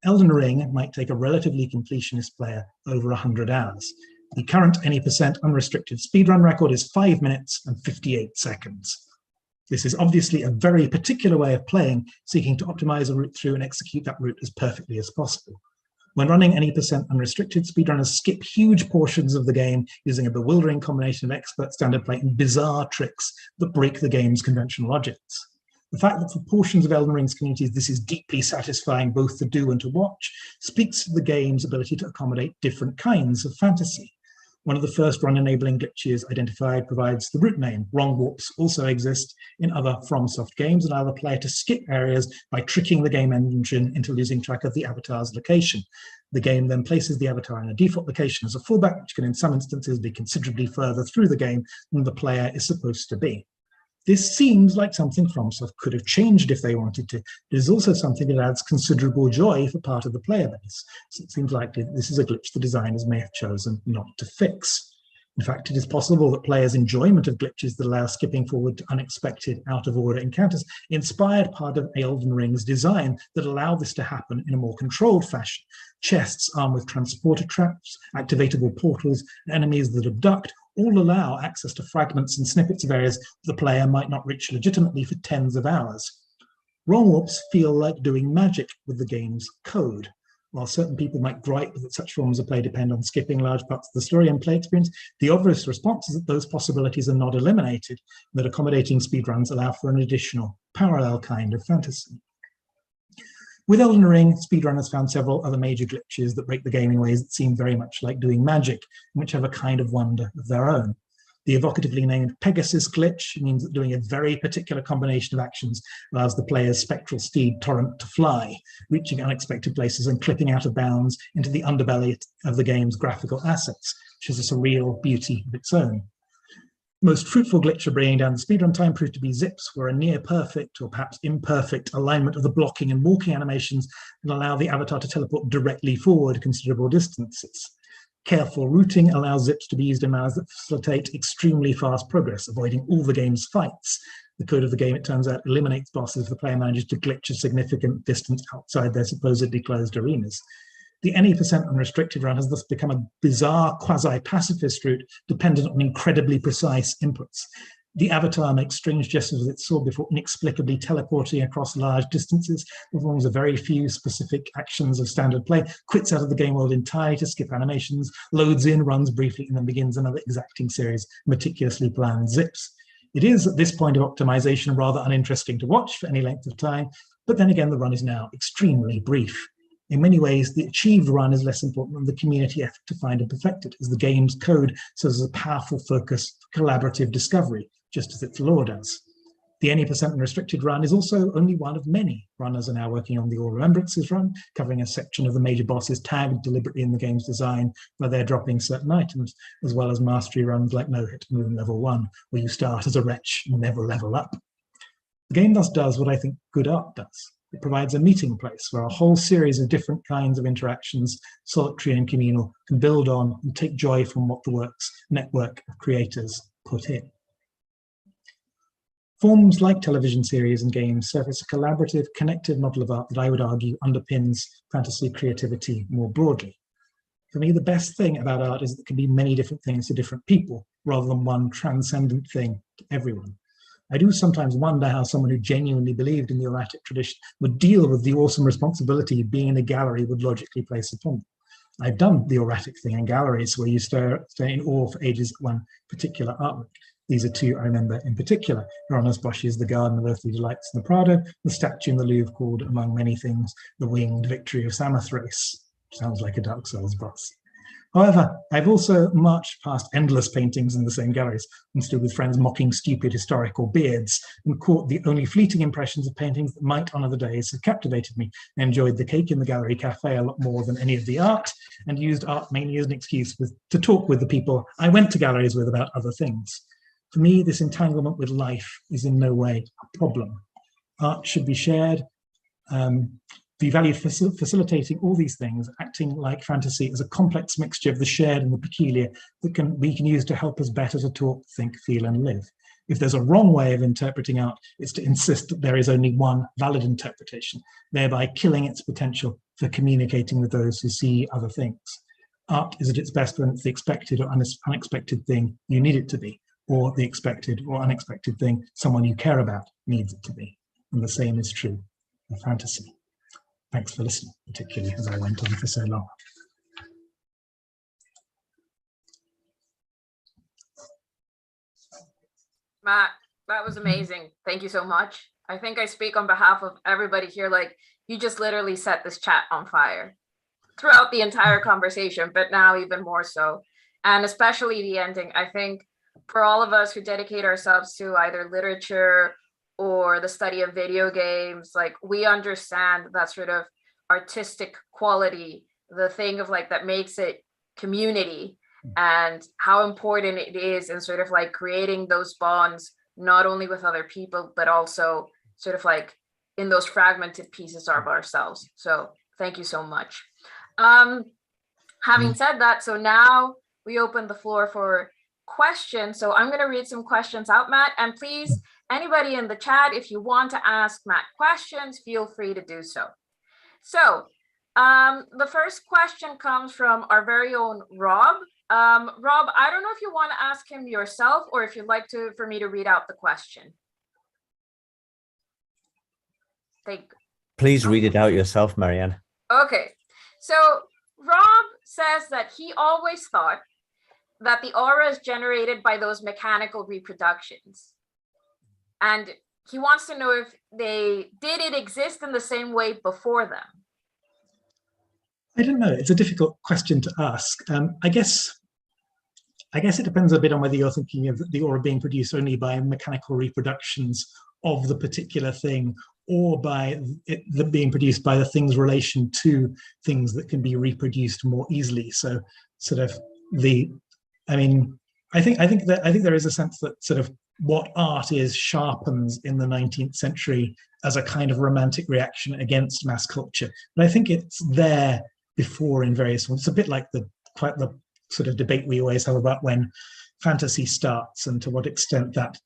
Elden Ring might take a relatively completionist player over 100 hours. The current any % unrestricted speedrun record is 5 minutes and 58 seconds. This is obviously a very particular way of playing, seeking to optimize a route through and execute that route as perfectly as possible. When running any % unrestricted, speedrunners skip huge portions of the game using a bewildering combination of expert standard play and bizarre tricks that break the game's conventional logics. The fact that for portions of Elden Ring's communities this is deeply satisfying both to do and to watch speaks to the game's ability to accommodate different kinds of fantasy. One of the first run-enabling glitches identified provides the route name. Wrong warps also exist in other FromSoft games and allow the player to skip areas by tricking the game engine into losing track of the avatar's location. The game then places the avatar in a default location as a fallback, which can in some instances be considerably further through the game than the player is supposed to be. This seems like something FromSoft could have changed if they wanted to. It is also something that adds considerable joy for part of the player base. So it seems like this is a glitch the designers may have chosen not to fix. In fact, it is possible that players' enjoyment of glitches that allow skipping forward to unexpected, out-of-order encounters inspired part of Elden Ring's design that allow this to happen in a more controlled fashion. Chests armed with transporter traps, activatable portals, and enemies that abduct all allow access to fragments and snippets of areas the player might not reach legitimately for tens of hours. Wrong warps feel like doing magic with the game's code. While certain people might gripe that such forms of play depend on skipping large parts of the story and play experience, the obvious response is that those possibilities are not eliminated, and that accommodating speedruns allow for an additional, parallel kind of fantasy. With Elden Ring, speedrunners found several other major glitches that break the game in ways that seem very much like doing magic, and which have a kind of wonder of their own. The evocatively named Pegasus Glitch means that doing a very particular combination of actions allows the player's spectral steed Torrent to fly, reaching unexpected places and clipping out of bounds into the underbelly of the game's graphical assets, which has a surreal beauty of its own. The most fruitful glitch of bringing down the speedrun time proved to be zips, where a near perfect or perhaps imperfect alignment of the blocking and walking animations can allow the avatar to teleport directly forward considerable distances. Careful routing allows zips to be used in manners that facilitate extremely fast progress, avoiding all the game's fights. The code of the game, it turns out, eliminates bosses if the player manages to glitch a significant distance outside their supposedly closed arenas. The any % unrestricted run has thus become a bizarre quasi-pacifist route dependent on incredibly precise inputs. The avatar makes strange gestures with its sword before inexplicably teleporting across large distances, performs a very few specific actions of standard play, quits out of the game world entirely to skip animations, loads in, runs briefly, and then begins another exacting series of meticulously planned zips. It is, at this point of optimization, rather uninteresting to watch for any length of time, but then again, the run is now extremely brief. In many ways, the achieved run is less important than the community effort to find and perfect it, as the game's code serves as a powerful focus for collaborative discovery, just as its lore does. The any % unrestricted run is also only one of many. Runners are now working on the All Remembrances run, covering a section of the major bosses tagged deliberately in the game's design where they're dropping certain items, as well as mastery runs like No Hit Moon Level 1, where you start as a wretch and never level up. The game thus does what I think good art does. It provides a meeting place where a whole series of different kinds of interactions, solitary and communal, can build on and take joy from what the work's network of creators put in. Forms like television series and games surface a collaborative, connected model of art that I would argue underpins fantasy creativity more broadly. For me, the best thing about art is that it can be many different things to different people, rather than one transcendent thing to everyone. I do sometimes wonder how someone who genuinely believed in the erratic tradition would deal with the awesome responsibility being in a gallery would logically place upon them. I've done the erratic thing in galleries where you stay in awe for ages at one particular artwork. These are two I remember in particular: Ernest Bosch's The Garden of Earthly Delights in the Prado, the statue in the Louvre called, among many things, The Winged Victory of Samothrace. Sounds like a Dark Souls boss. However, I've also marched past endless paintings in the same galleries and stood with friends mocking stupid historical beards and caught the only fleeting impressions of paintings that might on other days have captivated me. I enjoyed the cake in the gallery cafe a lot more than any of the art, and used art mainly as an excuse to talk with the people I went to galleries with about other things. For me, this entanglement with life is in no way a problem. Art should be shared, be valued for facilitating all these things, acting like fantasy as a complex mixture of the shared and the peculiar that we can use to help us better to talk, think, feel, and live. If there's a wrong way of interpreting art, it's to insist that there is only one valid interpretation, thereby killing its potential for communicating with those who see other things. Art is at its best when it's the expected or unexpected thing you need it to be, or the expected or unexpected thing someone you care about needs it to be. And the same is true of fantasy. Thanks for listening, particularly as I went on for so long. Matt, that was amazing. Thank you so much. I think I speak on behalf of everybody here. Like, you just literally set this chat on fire throughout the entire conversation, but now even more so. And especially the ending. I think for all of us who dedicate ourselves to either literature or the study of video games, like, we understand that sort of artistic quality, the thing of like that makes it community, and how important it is in sort of like creating those bonds, not only with other people, but also sort of like in those fragmented pieces of ourselves. So thank you so much. Having said that, so now we open the floor for questions. So I'm going to read some questions out, Matt, and please, anybody in the chat, if you want to ask Matt questions, feel free to do so. So the first question comes from our very own Rob. Rob, I don't know if you want to ask him yourself or if you'd like for me to read out the question. Please read it out yourself, Marianne. Okay, so Rob says that he always thought that the aura is generated by those mechanical reproductions. And he wants to know if did it exist in the same way before them? I don't know. It's a difficult question to ask. I guess it depends a bit on whether you're thinking of the aura being produced only by mechanical reproductions of the particular thing, or by it being produced by the thing's relation to things that can be reproduced more easily. So sort of I think there is a sense that sort of what art is sharpens in the 19th century as a kind of romantic reaction against mass culture. But I think it's there before in various forms. It's a bit like the sort of debate we always have about when fantasy starts and to what extent that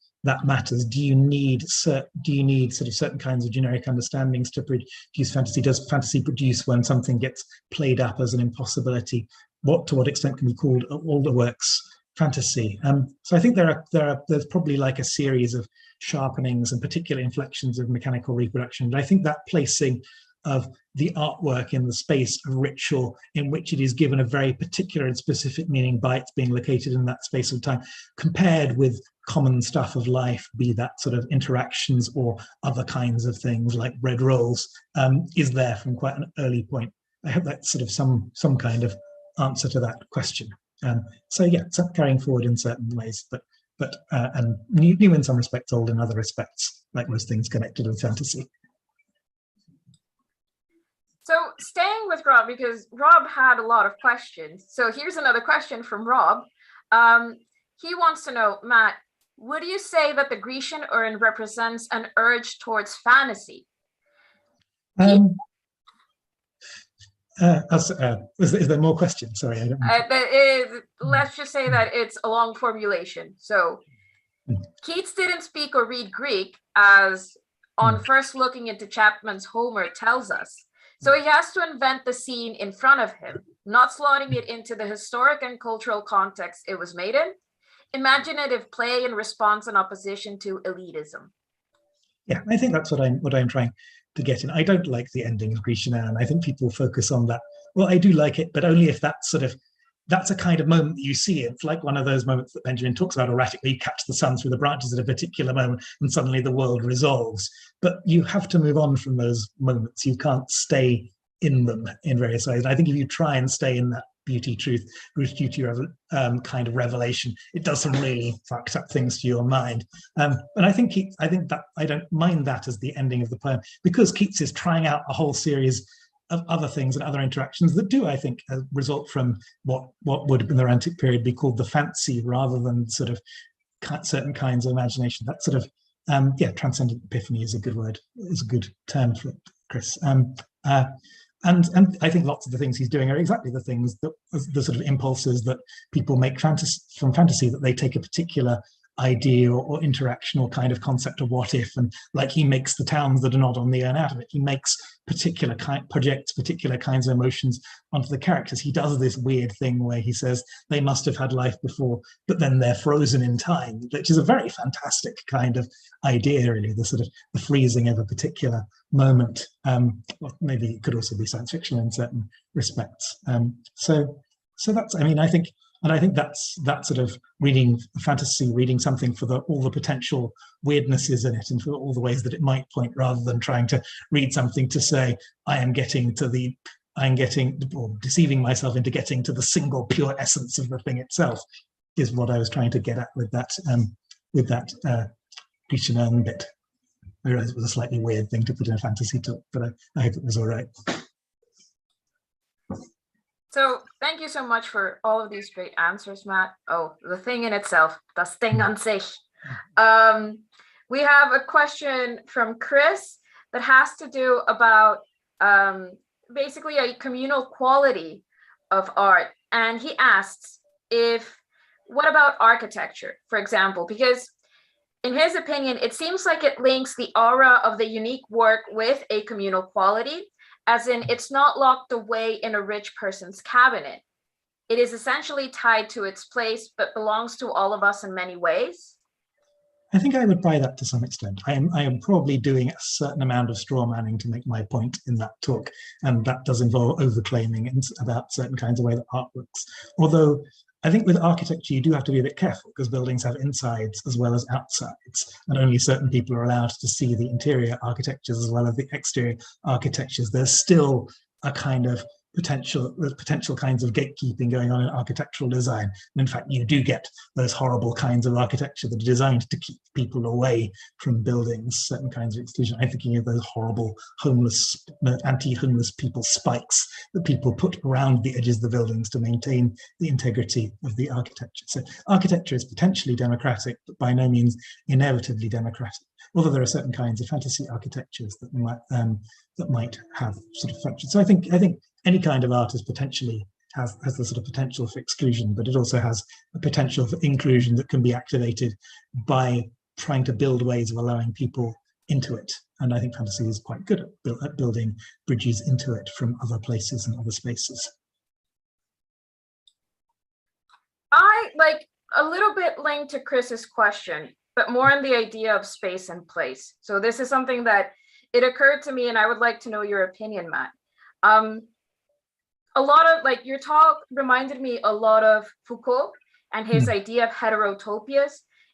matters. Do you need sort of certain kinds of generic understandings to produce fantasy? Does fantasy produce when something gets played up as an impossibility? To what extent can we call older works fantasy? So I think there's probably like a series of sharpenings and particular inflections of mechanical reproduction. But I think that placing of the artwork in the space of ritual in which it is given a very particular and specific meaning by its being located in that space of time, compared with common stuff of life, be that sort of interactions or other kinds of things like bread rolls, is there from quite an early point. I hope that's sort of some kind of answer to that question. So yeah, it's carrying forward in certain ways, but and new in some respects, old in other respects, like most things connected with fantasy. So staying with Rob, because Rob had a lot of questions. So here's another question from Rob. He wants to know, Matt, would you say that the Grecian urn represents an urge towards fantasy? Is there more questions? Sorry, I don't know. Let's just say that it's a long formulation. So Keats didn't speak or read Greek, as on first looking into Chapman's Homer tells us. So he has to invent the scene in front of him, not slotting it into the historic and cultural context it was made in. Imaginative play in response and opposition to elitism. Yeah, I think that's what I'm trying to get in. I don't like the ending of Grecian Anne. I think people focus on that. Well, I do like it, but only if that's a kind of moment that you see. It's like one of those moments that Benjamin talks about erratic, where you catch the sun through the branches at a particular moment and suddenly the world resolves. But you have to move on from those moments. You can't stay in them in various ways. And I think if you try and stay in that beauty, truth, kind of revelation, it does some really fucked up things to your mind. And I think that I don't mind that as the ending of the poem, because Keats is trying out a whole series of other things and other interactions that do, I think, result from what would in the Romantic period be called the fancy, rather than sort of certain kinds of imagination. That sort of transcendent epiphany is a good word, is a good term for it, Chris. And I think lots of the things he's doing are exactly the things that the sort of impulses that people make from fantasy, that they take a particular idea or interaction or kind of concept of what if, and like he makes the towns that are not on the urn out of it. He makes projects particular kinds of emotions onto the characters. He does this weird thing where he says they must have had life before, but then they're frozen in time, which is a very fantastic kind of idea, really, the sort of the freezing of a particular moment. Well, maybe it could also be science fiction in certain respects. So that's, I mean, I think that's that sort of reading fantasy, reading something for all the potential weirdnesses in it and for all the ways that it might point, rather than trying to read something to say, or deceiving myself into getting to the single pure essence of the thing itself, is what I was trying to get at with that Grecian Urn bit. I realize it was a slightly weird thing to put in a fantasy talk, but I hope it was all right. So thank you so much for all of these great answers, Matt. Oh, the thing in itself, das Ding an sich. We have a question from Chris that has to do about basically a communal quality of art. And he asks what about architecture, for example? Because in his opinion, it seems like it links the aura of the unique work with a communal quality, as in it's not locked away in a rich person's cabinet. It is essentially tied to its place, but belongs to all of us in many ways. I think I would buy that to some extent. I am probably doing a certain amount of straw manning to make my point in that talk, and that does involve overclaiming about certain kinds of way that art works. Although I think with architecture, you do have to be a bit careful, because buildings have insides as well as outsides, and only certain people are allowed to see the interior architectures as well as the exterior architectures. There's still a kind of potential kinds of gatekeeping going on in architectural design. And in fact, you do get those horrible kinds of architecture that are designed to keep people away from buildings, certain kinds of exclusion. I'm thinking of those horrible anti-homeless people spikes that people put around the edges of the buildings to maintain the integrity of the architecture. So architecture is potentially democratic, but by no means inevitably democratic. Although there are certain kinds of fantasy architectures that might have sort of functions. So I think any kind of art is potentially has the sort of potential for exclusion, but it also has a potential for inclusion that can be activated by trying to build ways of allowing people into it. And I think fantasy is quite good at building bridges into it from other places and other spaces. I like a little bit linked to Chris's question, but more on the idea of space and place. So this is something that it occurred to me, and I would like to know your opinion, Matt. A lot of your talk reminded me a lot of Foucault and his idea of heterotopias,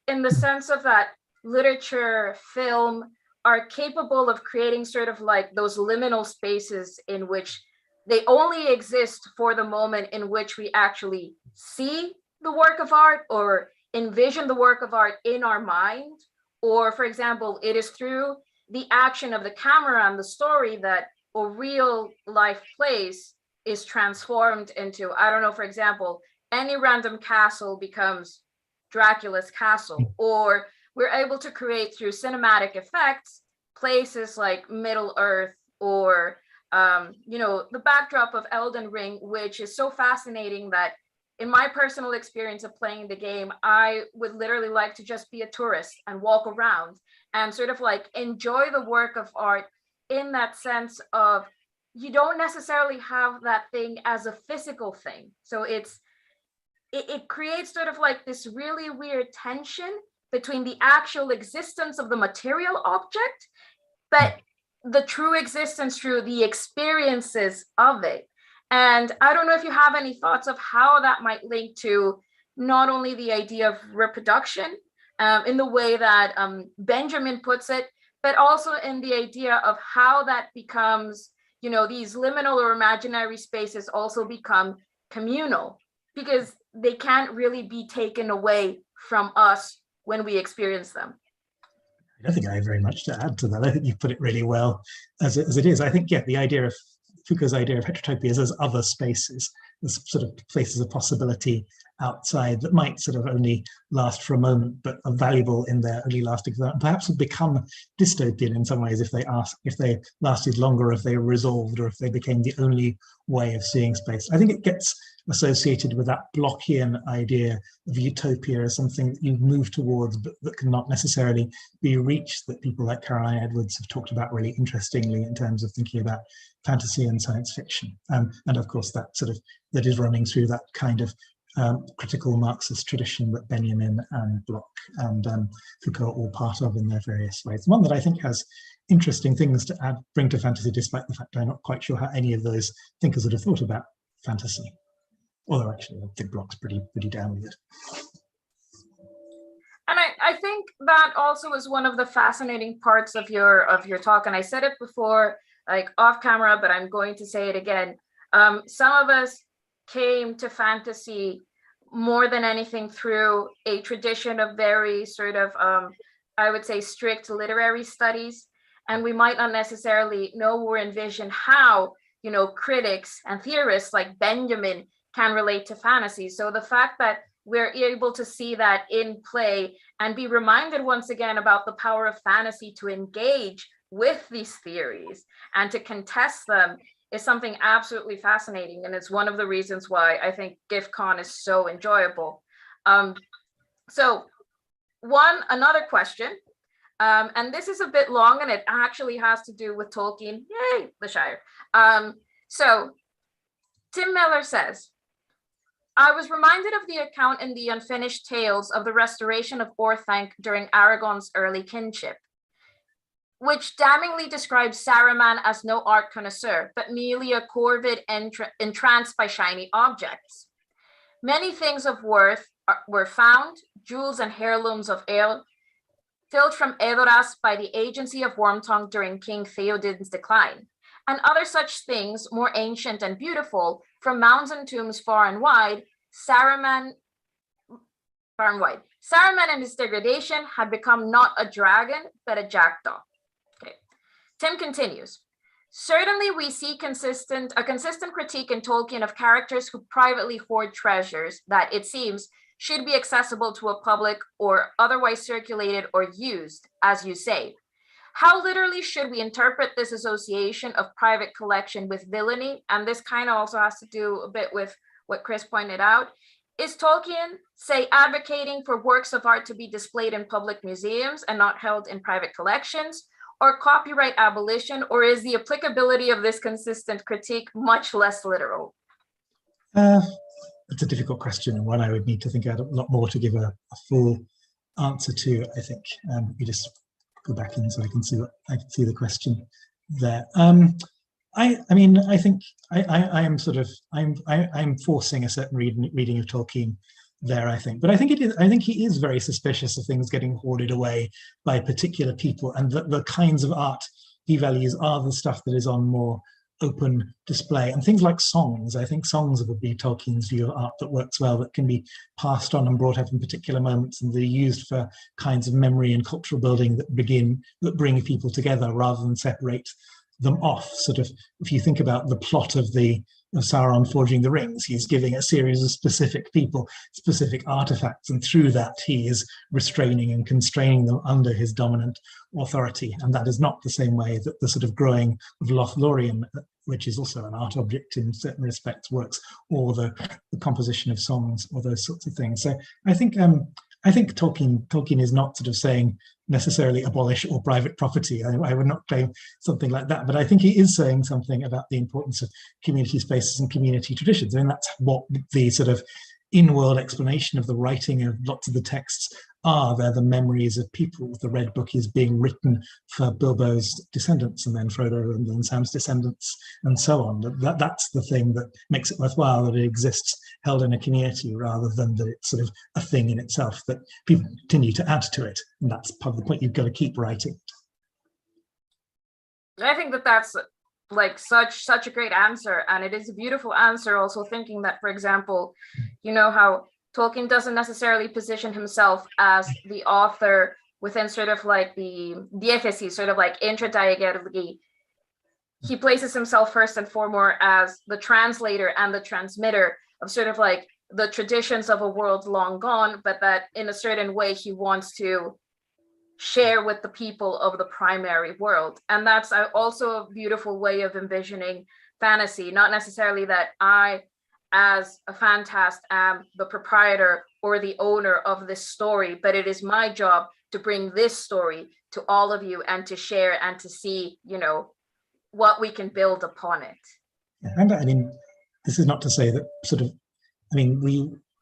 in the sense of that literature, film are capable of creating sort of like those liminal spaces in which they only exist for the moment in which we actually see the work of art or envision the work of art in our mind. Or, for example, it is through the action of the camera and the story that a real life place is transformed into, I don't know, for example, any random castle becomes Dracula's castle, or we're able to create through cinematic effects places like Middle Earth, or the backdrop of Elden Ring, which is so fascinating that in my personal experience of playing the game, I would literally like to just be a tourist and walk around and sort of like enjoy the work of art in that sense of you don't necessarily have that thing as a physical thing. So it creates sort of like this really weird tension between the actual existence of the material object, but the true existence through the experiences of it. And I don't know if you have any thoughts of how that might link to not only the idea of reproduction in the way that Benjamin puts it, but also in the idea of how that becomes, you know, these liminal or imaginary spaces also become communal, because they can't really be taken away from us when we experience them. I don't think I have very much to add to that. I think you've put it really well as it is. I think, yeah, the idea of Foucault's idea of heterotopias as other spaces, as sort of places of possibility outside that might sort of only last for a moment, but are valuable in their only lasting, perhaps would become dystopian in some ways if they lasted longer, if they were resolved, or if they became the only way of seeing space. I think it gets associated with that Blockian idea of utopia as something that you move towards, but that cannot necessarily be reached, that people like Caroline Edwards have talked about really interestingly in terms of thinking about fantasy and science fiction. And of course, that is running through that kind of critical Marxist tradition that Benjamin and Bloch and Foucault are all part of in their various ways. One that I think has interesting things to bring to fantasy, despite the fact I'm not quite sure how any of those thinkers would have thought about fantasy. Although actually, I think Bloch's pretty down with it. And I think that also is one of the fascinating parts of your talk. And I said it before, like off camera, but I'm going to say it again. Some of us came to fantasy more than anything through a tradition of very sort of, I would say, strict literary studies. And we might not necessarily know or envision how, you know, critics and theorists like Benjamin can relate to fantasy. So the fact that we're able to see that in play and be reminded once again about the power of fantasy to engage with these theories and to contest them is something absolutely fascinating. And it's one of the reasons why I think GIFCon is so enjoyable. So another question, and this is a bit long and it actually has to do with Tolkien. Yay, the Shire. So Tim Miller says, I was reminded of the account in the Unfinished Tales of the restoration of Orthanc during Aragorn's early kinship, which damningly describes Saruman as no art connoisseur, but merely a corvid entranced by shiny objects. Many things of worth were found, jewels and heirlooms of ale, filled from Edoras by the agency of Wormtongue during King Theoden's decline, and other such things more ancient and beautiful from mounds and tombs far and wide. Saruman and his degradation had become not a dragon, but a jackdaw. Okay. Tim continues. Certainly we see a consistent critique in Tolkien of characters who privately hoard treasures that, it seems, should be accessible to a public or otherwise circulated or used, as you say. How literally should we interpret this association of private collection with villainy? And this kind of also has to do a bit with what Chris pointed out. Is Tolkien, say, advocating for works of art to be displayed in public museums and not held in private collections, or copyright abolition, or is the applicability of this consistent critique much less literal? It's a difficult question, and one I would need to think out a lot more to give a full answer to, I think. You just go back in so I can see the question there. I mean, I think I'm forcing a certain reading of Tolkien there, I think. But I think he is very suspicious of things getting hoarded away by particular people, and the kinds of art he values are the stuff that is on more open display. And things like songs, I think songs would be Tolkien's view of art that works well, that can be passed on and brought up in particular moments, and they're used for kinds of memory and cultural building that bring people together rather than separate them off. Sort of, if you think about the plot of Sauron forging the rings, he's giving a series of specific people specific artifacts, and through that he is restraining and constraining them under his dominant authority. And that is not the same way that the sort of growing of Lothlorien which is also an art object in certain respects, works, or the composition of songs, or those sorts of things. So I think Tolkien is not sort of saying necessarily abolish all private property. I would not claim something like that, but I think he is saying something about the importance of community spaces and community traditions. I mean, that's what the sort of in-world explanation of the writing of lots of the texts are. They're the memories of people. The Red Book is being written for Bilbo's descendants, and then Frodo, and then Sam's descendants, and so on. That's the thing that makes it worthwhile, that it exists held in a community, rather than that it's sort of a thing in itself that people continue to add to it. And that's part of the point. You've got to keep writing. I think that that's like such a great answer, and it is a beautiful answer. Also thinking that, for example, you know how Tolkien doesn't necessarily position himself as the author within sort of like the diathesis, sort of like intradiagetically. He places himself first and foremost as the translator and the transmitter of sort of like the traditions of a world long gone, but that in a certain way he wants to share with the people of the primary world. And that's also a beautiful way of envisioning fantasy, not necessarily that I, as a fantast, am the proprietor or the owner of this story, but it is my job to bring this story to all of you and to share and to see, you know, what we can build upon it. Yeah, and I mean, this is not to say that sort of, I mean,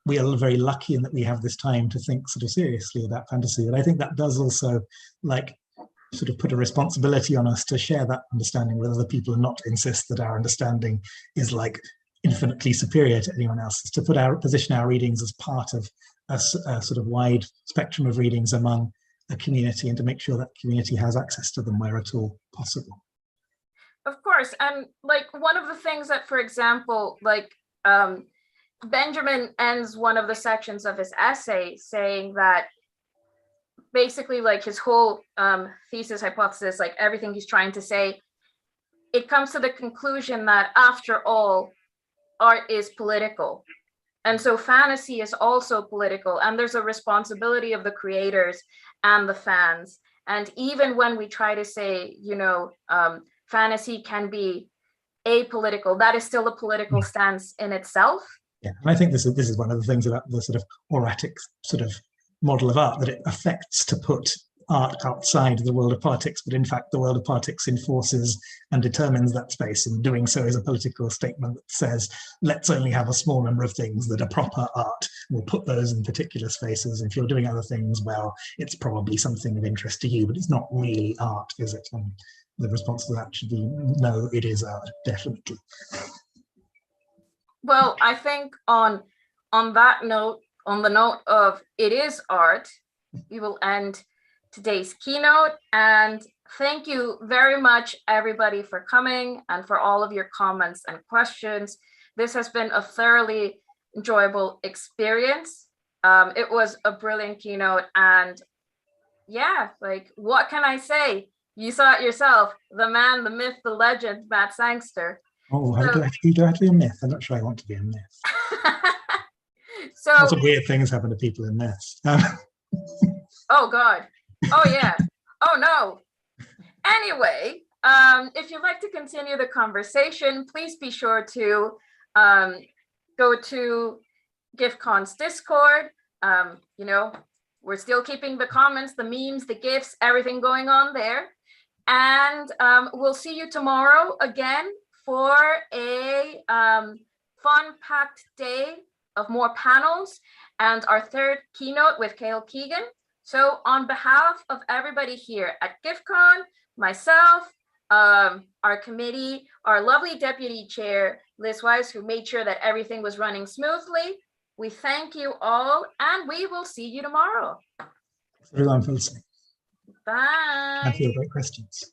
we are very lucky in that we have this time to think sort of seriously about fantasy, but I think that does also like sort of put a responsibility on us to share that understanding with other people and not insist that our understanding is like infinitely superior to anyone else's, to position our readings as part of a sort of wide spectrum of readings among a community, and to make sure that community has access to them where at all possible. Of course, and like one of the things that, for example, like Benjamin ends one of the sections of his essay saying that basically like his whole thesis, hypothesis, like everything he's trying to say, it comes to the conclusion that after all, art is political. And so fantasy is also political, and there's a responsibility of the creators and the fans. And even when we try to say, you know, fantasy can be apolitical, that is still a political stance in itself. Yeah, and I think this is one of the things about the sort of auratic sort of model of art, that it affects to put art outside the world of politics, but in fact the world of politics enforces and determines that space. In doing so is a political statement that says, let's only have a small number of things that are proper art. We'll put those in particular spaces. If you're doing other things, well, it's probably something of interest to you, but it's not really art, is it? And the response to that should be, no, it is art, definitely. Well, I think on that note, on the note of it is art, we will end today's keynote. And thank you very much, everybody, for coming and for all of your comments and questions. This has been a thoroughly enjoyable experience. It was a brilliant keynote, and yeah, like, what can I say? You saw it yourself, the man, the myth, the legend, Matt Sangster. Oh, do I have to be a myth? I'm not sure I want to be a myth. So lots of weird things happen to people in myths. Oh God. Oh yeah. Oh no. Anyway, if you'd like to continue the conversation, please be sure to go to GIFCon's Discord. You know, we're still keeping the comments, the memes, the GIFs, everything going on there. And we'll see you tomorrow again for a fun-packed day of more panels and our third keynote with Cale Keegan. So on behalf of everybody here at GIFCon, myself, our committee, our lovely deputy chair, Liz Weiss, who made sure that everything was running smoothly, we thank you all, and we will see you tomorrow. Everyone for listening. Bye. Thank you for great questions.